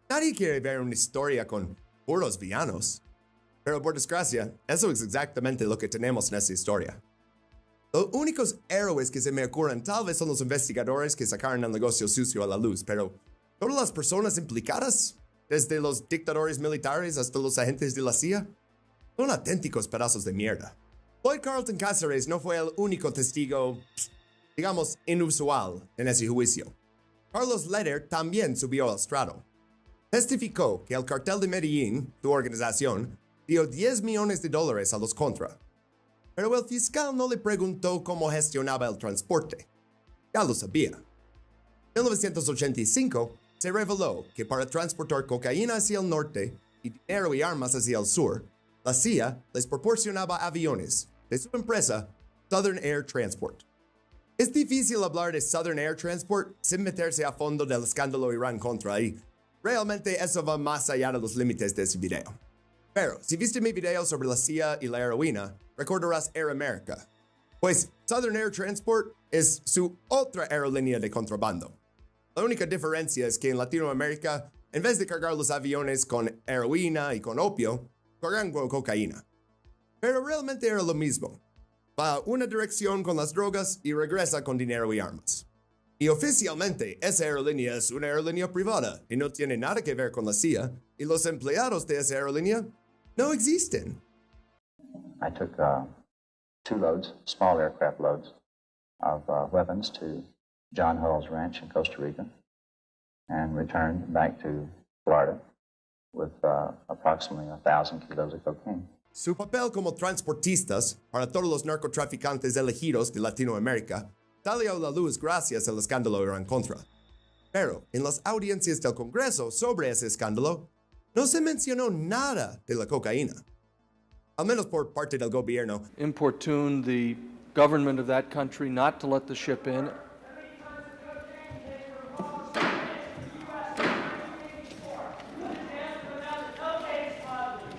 Nadie quiere ver una historia con puros villanos. Pero por desgracia, eso es exactamente lo que tenemos en esta historia. Los únicos héroes que se me ocurren tal vez son los investigadores que sacaron el negocio sucio a la luz, pero todas las personas implicadas, desde los dictadores militares hasta los agentes de la CIA, son auténticos pedazos de mierda. Lloyd Carlton Cáceres no fue el único testigo, digamos, inusual en ese juicio. Carlos Leder también subió al estrado. Testificó que el cartel de Medellín, su organización, dio $10 millones a los Contra. Pero el fiscal no le preguntó cómo gestionaba el transporte. Ya lo sabía. En 1985 se reveló que para transportar cocaína hacia el norte y dinero y armas hacia el sur, la CIA les proporcionaba aviones de su empresa Southern Air Transport. Es difícil hablar de Southern Air Transport sin meterse a fondo del escándalo Irán-Contra y realmente eso va más allá de los límites de ese video. Pero si viste mi video sobre la CIA y la heroína, recordarás Air America. Pues Southern Air Transport es su otra aerolínea de contrabando. La única diferencia es que en Latinoamérica, en vez de cargar los aviones con heroína y con opio, cargan con cocaína. Pero realmente era lo mismo. Va a una dirección con las drogas y regresa con dinero y armas. Y oficialmente, esa aerolínea es una aerolínea privada y no tiene nada que ver con la CIA, y los empleados de esa aerolínea no existen. I took 2 loads, small aircraft loads, of weapons to John Hull's ranch in Costa Rica and returned back to Florida with approximately 1,000 kilos of cocaine. Su papel como transportistas para todos los narcotraficantes elegidos de Latinoamérica salió a la luz gracias al escándalo Irán-Contra. Pero en las audiencias del Congreso sobre ese escándalo, no se mencionó nada de la cocaína. Al menos por parte del gobierno. Importuned the government of that country not to let the ship in.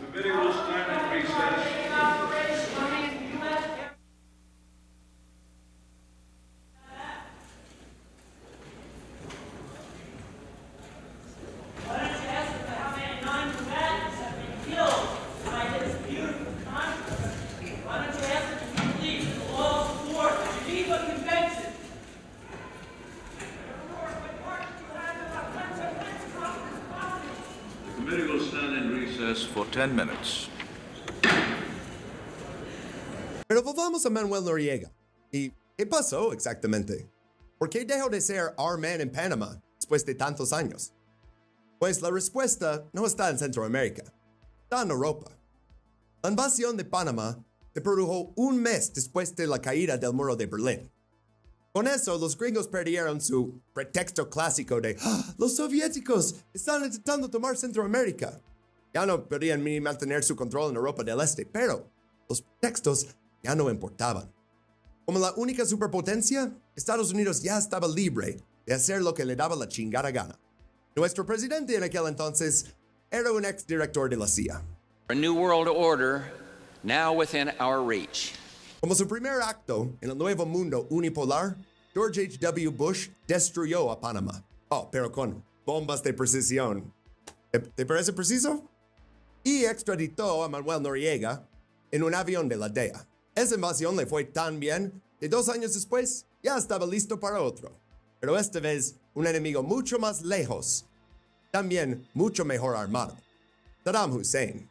The video will stand in recess. The committee will stand in recess for 10 minutes. Pero volvamos a Manuel Noriega. ¿Y qué pasó exactamente? ¿Por qué dejó de ser our man en Panamá después de tantos años? Pues la respuesta no está en Centroamérica, está en Europa. La invasión de Panamá se produjo un mes después de la caída del muro de Berlín. Con eso, los gringos perdieron su pretexto clásico de los soviéticos están intentando tomar Centroamérica. Ya no podían ni mantener su control en Europa del Este, pero los pretextos ya no importaban. Como la única superpotencia, Estados Unidos ya estaba libre de hacer lo que le daba la chingada gana. Nuestro presidente en aquel entonces era un exdirector de la CIA. A new world order now within our reach. Como su primer acto en el nuevo mundo unipolar, George H.W. Bush destruyó a Panamá. Oh, pero con bombas de precisión. ¿Te parece preciso? Y extraditó a Manuel Noriega en un avión de la DEA. Esa invasión le fue tan bien que 2 años después ya estaba listo para otro. Pero esta vez un enemigo mucho más lejos, también mucho mejor armado. Saddam Hussein.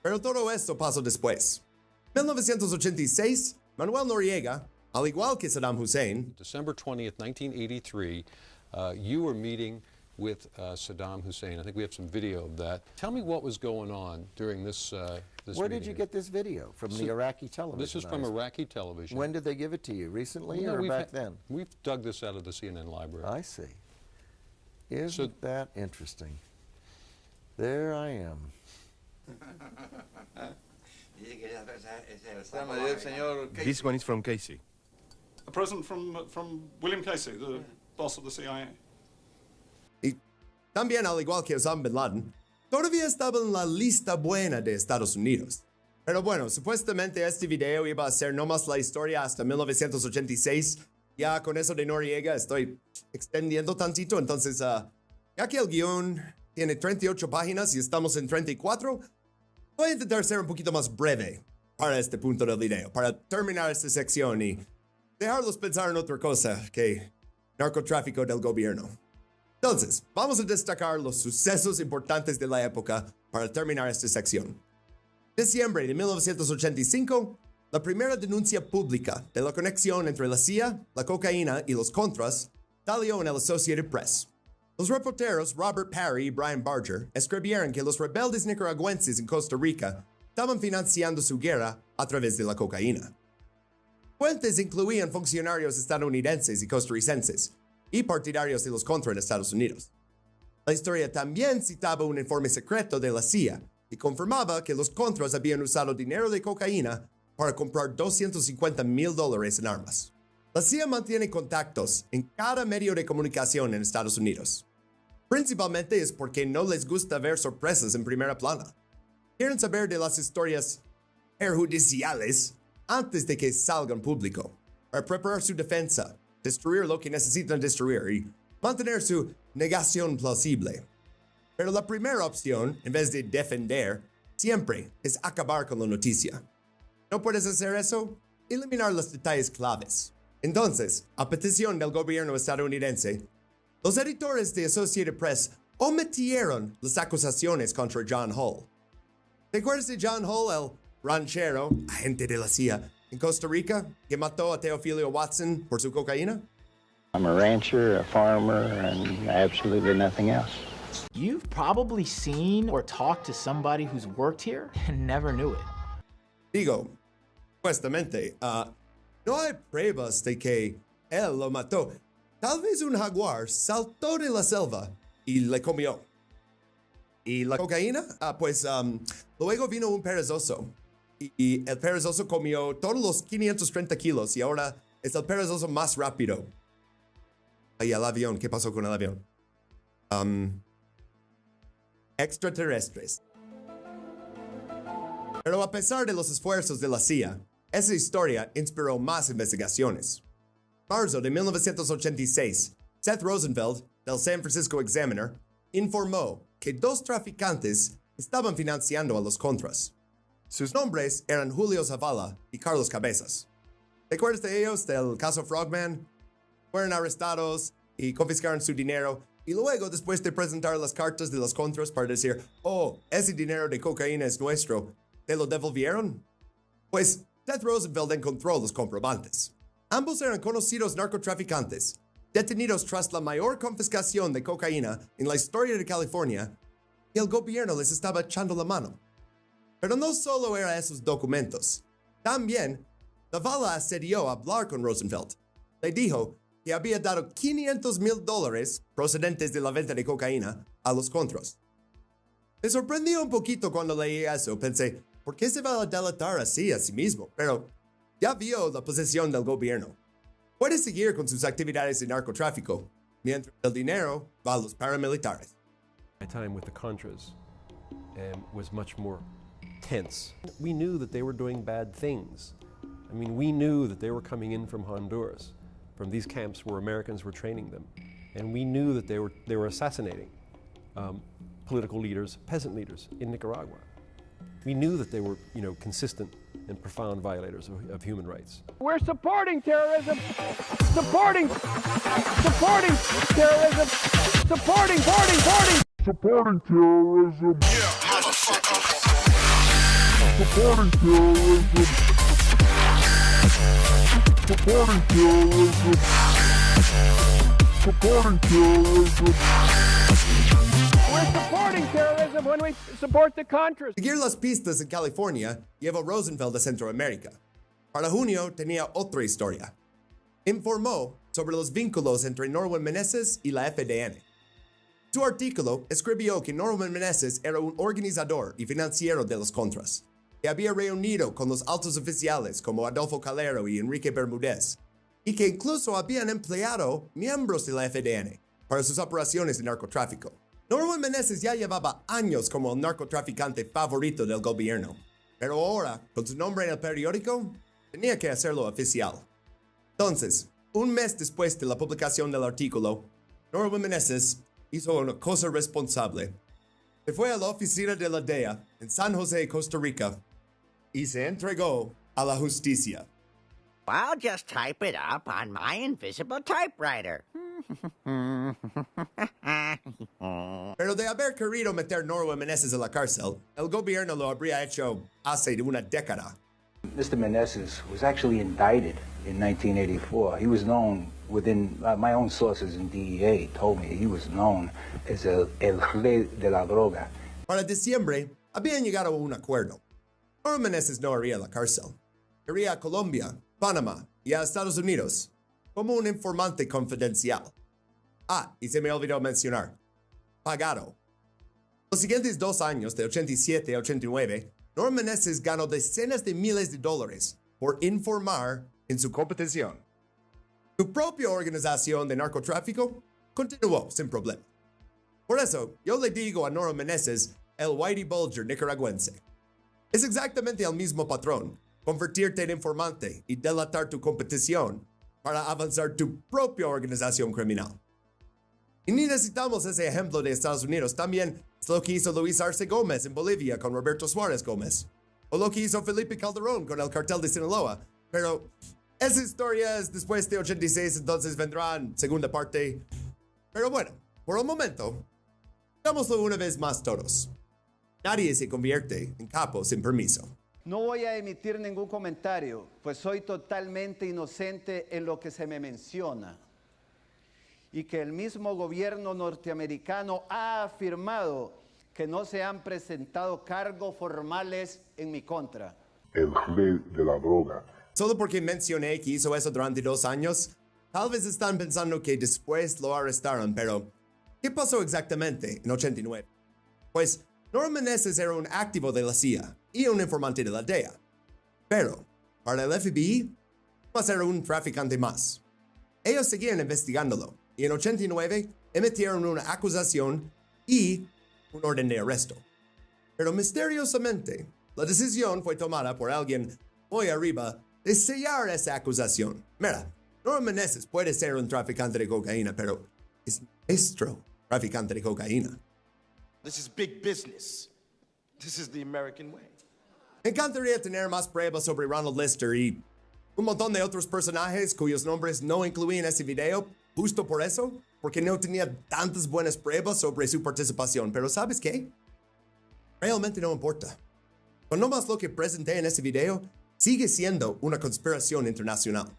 Pero todo esto pasó después. En 1986, Manuel Noriega, al igual que Saddam Hussein, December 20th, 1983, you were meeting with Saddam Hussein. I think we have some video of that. Tell me what was going on during this Where did you get this video? From the Iraqi television? This is from Iraqi television. When did they give it to you? Recently or back then? We've dug this out of the CNN library. I see. Isn't that interesting? There I am. This one is from Casey. a present from William Casey, the boss of the CIA. Y también, al igual que Osama Bin Laden, todavía estaba en la lista buena de Estados Unidos. Pero bueno, supuestamente este video iba a ser nomás la historia hasta 1986. Ya con eso de Noriega estoy extendiendo tantito, entonces ya que el guión tiene 38 páginas y estamos en 34, voy a intentar ser un poquito más breve para este punto del video, para terminar esta sección y dejarlos pensar en otra cosa que narcotráfico del gobierno. Entonces, vamos a destacar los sucesos importantes de la época para terminar esta sección. Diciembre de 1985, la primera denuncia pública de la conexión entre la CIA, la cocaína y los Contras salió en el Associated Press. Los reporteros Robert Parry y Brian Barger escribieron que los rebeldes nicaragüenses en Costa Rica estaban financiando su guerra a través de la cocaína. Fuentes incluían funcionarios estadounidenses y costarricenses y partidarios de los Contras en Estados Unidos. La historia también citaba un informe secreto de la CIA y confirmaba que los Contras habían usado dinero de cocaína para comprar $250,000 en armas. La CIA mantiene contactos en cada medio de comunicación en Estados Unidos. Principalmente es porque no les gusta ver sorpresas en primera plana. Quieren saber de las historias perjudiciales antes de que salgan público, para preparar su defensa, destruir lo que necesitan destruir y mantener su negación plausible. Pero la primera opción, en vez de defender, siempre es acabar con la noticia. ¿No puedes hacer eso? Eliminar los detalles claves. Entonces, a petición del gobierno estadounidense, los editores de Associated Press omitieron las acusaciones contra John Hull. ¿Te acuerdas de John Hull, el ranchero, agente de la CIA, en Costa Rica, que mató a Teofilio Watson por su cocaína? I'm a rancher, a farmer, and absolutely nothing else. You've probably seen or talked to somebody who's worked here and never knew it. Digo, supuestamente, no hay pruebas de que él lo mató. Tal vez un jaguar saltó de la selva y le comió. ¿Y la cocaína? Luego vino un perezoso. Y el perezoso comió todos los 530 kilos y ahora es el perezoso más rápido. Y el avión, ¿qué pasó con el avión? Extraterrestres. Pero a pesar de los esfuerzos de la CIA, esa historia inspiró más investigaciones. En marzo de 1986, Seth Rosenfeld, del San Francisco Examiner, informó que 2 traficantes estaban financiando a los Contras. Sus nombres eran Julio Zavala y Carlos Cabezas. ¿Te acuerdas de ellos del caso Frogman? Fueron arrestados y confiscaron su dinero. Y luego, después de presentar las cartas de los Contras para decir, oh, ese dinero de cocaína es nuestro, ¿te lo devolvieron? Pues Seth Rosenfeld encontró los comprobantes. Ambos eran conocidos narcotraficantes, detenidos tras la mayor confiscación de cocaína en la historia de California, y el gobierno les estaba echando la mano. Pero no solo eran esos documentos. También, Zavala accedió a hablar con Rosenfeld. Le dijo que había dado $500,000 procedentes de la venta de cocaína a los Contras. Me sorprendió un poquito cuando leí eso. Pensé, ¿por qué se va a delatar así a sí mismo? Pero ya vio la posición del gobierno. Puede seguir con sus actividades de narcotráfico, mientras el dinero va a los paramilitares. My time with the Contras was much more tense. We knew that they were doing bad things. I mean, we knew that they were coming in from Honduras, from these camps where Americans were training them. And we knew that they were assassinating political leaders, peasant leaders in Nicaragua. We knew that they were, consistent and profound violators of human rights. We're supporting terrorism, supporting terrorism, supporting terrorism. Supporting terrorism. Supporting terrorism. Supporting terrorism. We're supporting terrorism when we support the Contras. Seguir las pistas en California llevó Rosenfeld a Centroamérica. Para junio tenía otra historia. Informó sobre los vínculos entre Norman Meneses y la FDN. Su artículo escribió que Norman Meneses era un organizador y financiero de los Contras, que había reunido con los altos oficiales como Adolfo Calero y Enrique Bermúdez, y que incluso habían empleado miembros de la FDN para sus operaciones de narcotráfico. Norman Meneses ya llevaba años como el narcotraficante favorito del gobierno, pero ahora, con su nombre en el periódico, tenía que hacerlo oficial. Entonces, un mes después de la publicación del artículo, Norman Meneses hizo una cosa responsable. Se fue a la oficina de la DEA en San José, Costa Rica, y se entregó a la justicia. I'll just type it up on my invisible typewriter. Pero de haber querido meter Norman Meneses a la cárcel, el gobierno lo habría hecho hace una década. Mr. Meneses was actually indicted in 1984. He was known within, my own sources in DEA told me he was known as el rey de la droga. Para diciembre, habían llegado a un acuerdo. Norman Meneses no iría a la cárcel. Iría a Colombia, Panamá y a Estados Unidos como un informante confidencial. Ah, y se me olvidó mencionar, pagado. Los siguientes 2 años, de 87 a 89, Norman Meneses ganó decenas de miles de dólares por informar en su competición. Su propia organización de narcotráfico continuó sin problema. Por eso, yo le digo a Norman Meneses el Whitey Bulger nicaragüense. Es exactamente el mismo patrón, convertirte en informante y delatar tu competición para avanzar tu propia organización criminal. Y ni necesitamos ese ejemplo de Estados Unidos, también es lo que hizo Luis Arce Gómez en Bolivia con Roberto Suárez Gómez, o lo que hizo Felipe Calderón con el cartel de Sinaloa, pero esa historia es después de 86, entonces vendrá en segunda parte. Pero bueno, por el momento, digámoslo una vez más todos. Nadie se convierte en capo sin permiso. No voy a emitir ningún comentario, pues soy totalmente inocente en lo que se me menciona. Y que el mismo gobierno norteamericano ha afirmado que no se han presentado cargos formales en mi contra. El rey de la droga. Solo porque mencioné que hizo eso durante 2 años, tal vez están pensando que después lo arrestaron, pero ¿qué pasó exactamente en 89? Pues Norman Meneses era un activo de la CIA y un informante de la DEA. Pero, para el FBI, más era un traficante más. Ellos seguían investigándolo y en 89 emitieron una acusación y un orden de arresto. Pero misteriosamente, la decisión fue tomada por alguien muy arriba de sellar esa acusación. Mira, Norman Meneses puede ser un traficante de cocaína, pero es nuestro traficante de cocaína. This is big business. This is the American way. Me encantaría tener más pruebas sobre Ronald Lister y un montón de otros personajes cuyos nombres no incluí en ese video, justo por eso, porque no tenía tantas buenas pruebas sobre su participación. Pero ¿sabes qué? Realmente no importa. Con no más lo que presenté en ese video, sigue siendo una conspiración internacional.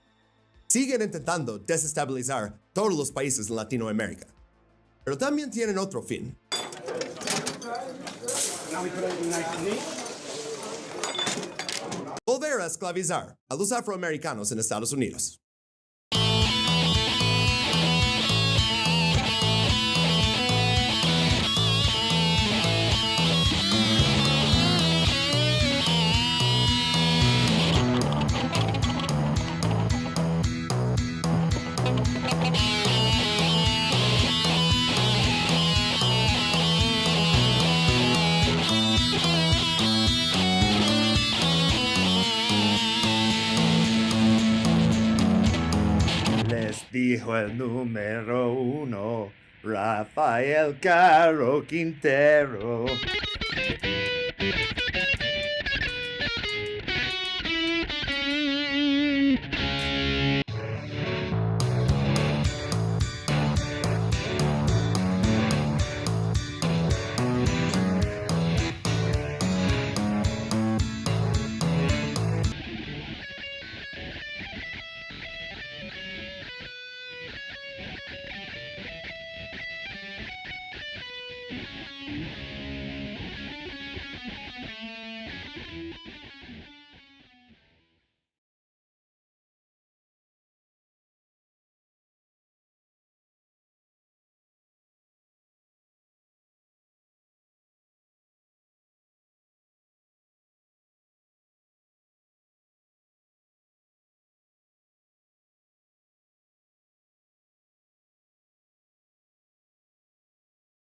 Siguen intentando desestabilizar todos los países en Latinoamérica. Pero también tienen otro fin. Volver a esclavizar a los afroamericanos en Estados Unidos. Dijo el número 1, Rafael Caro Quintero.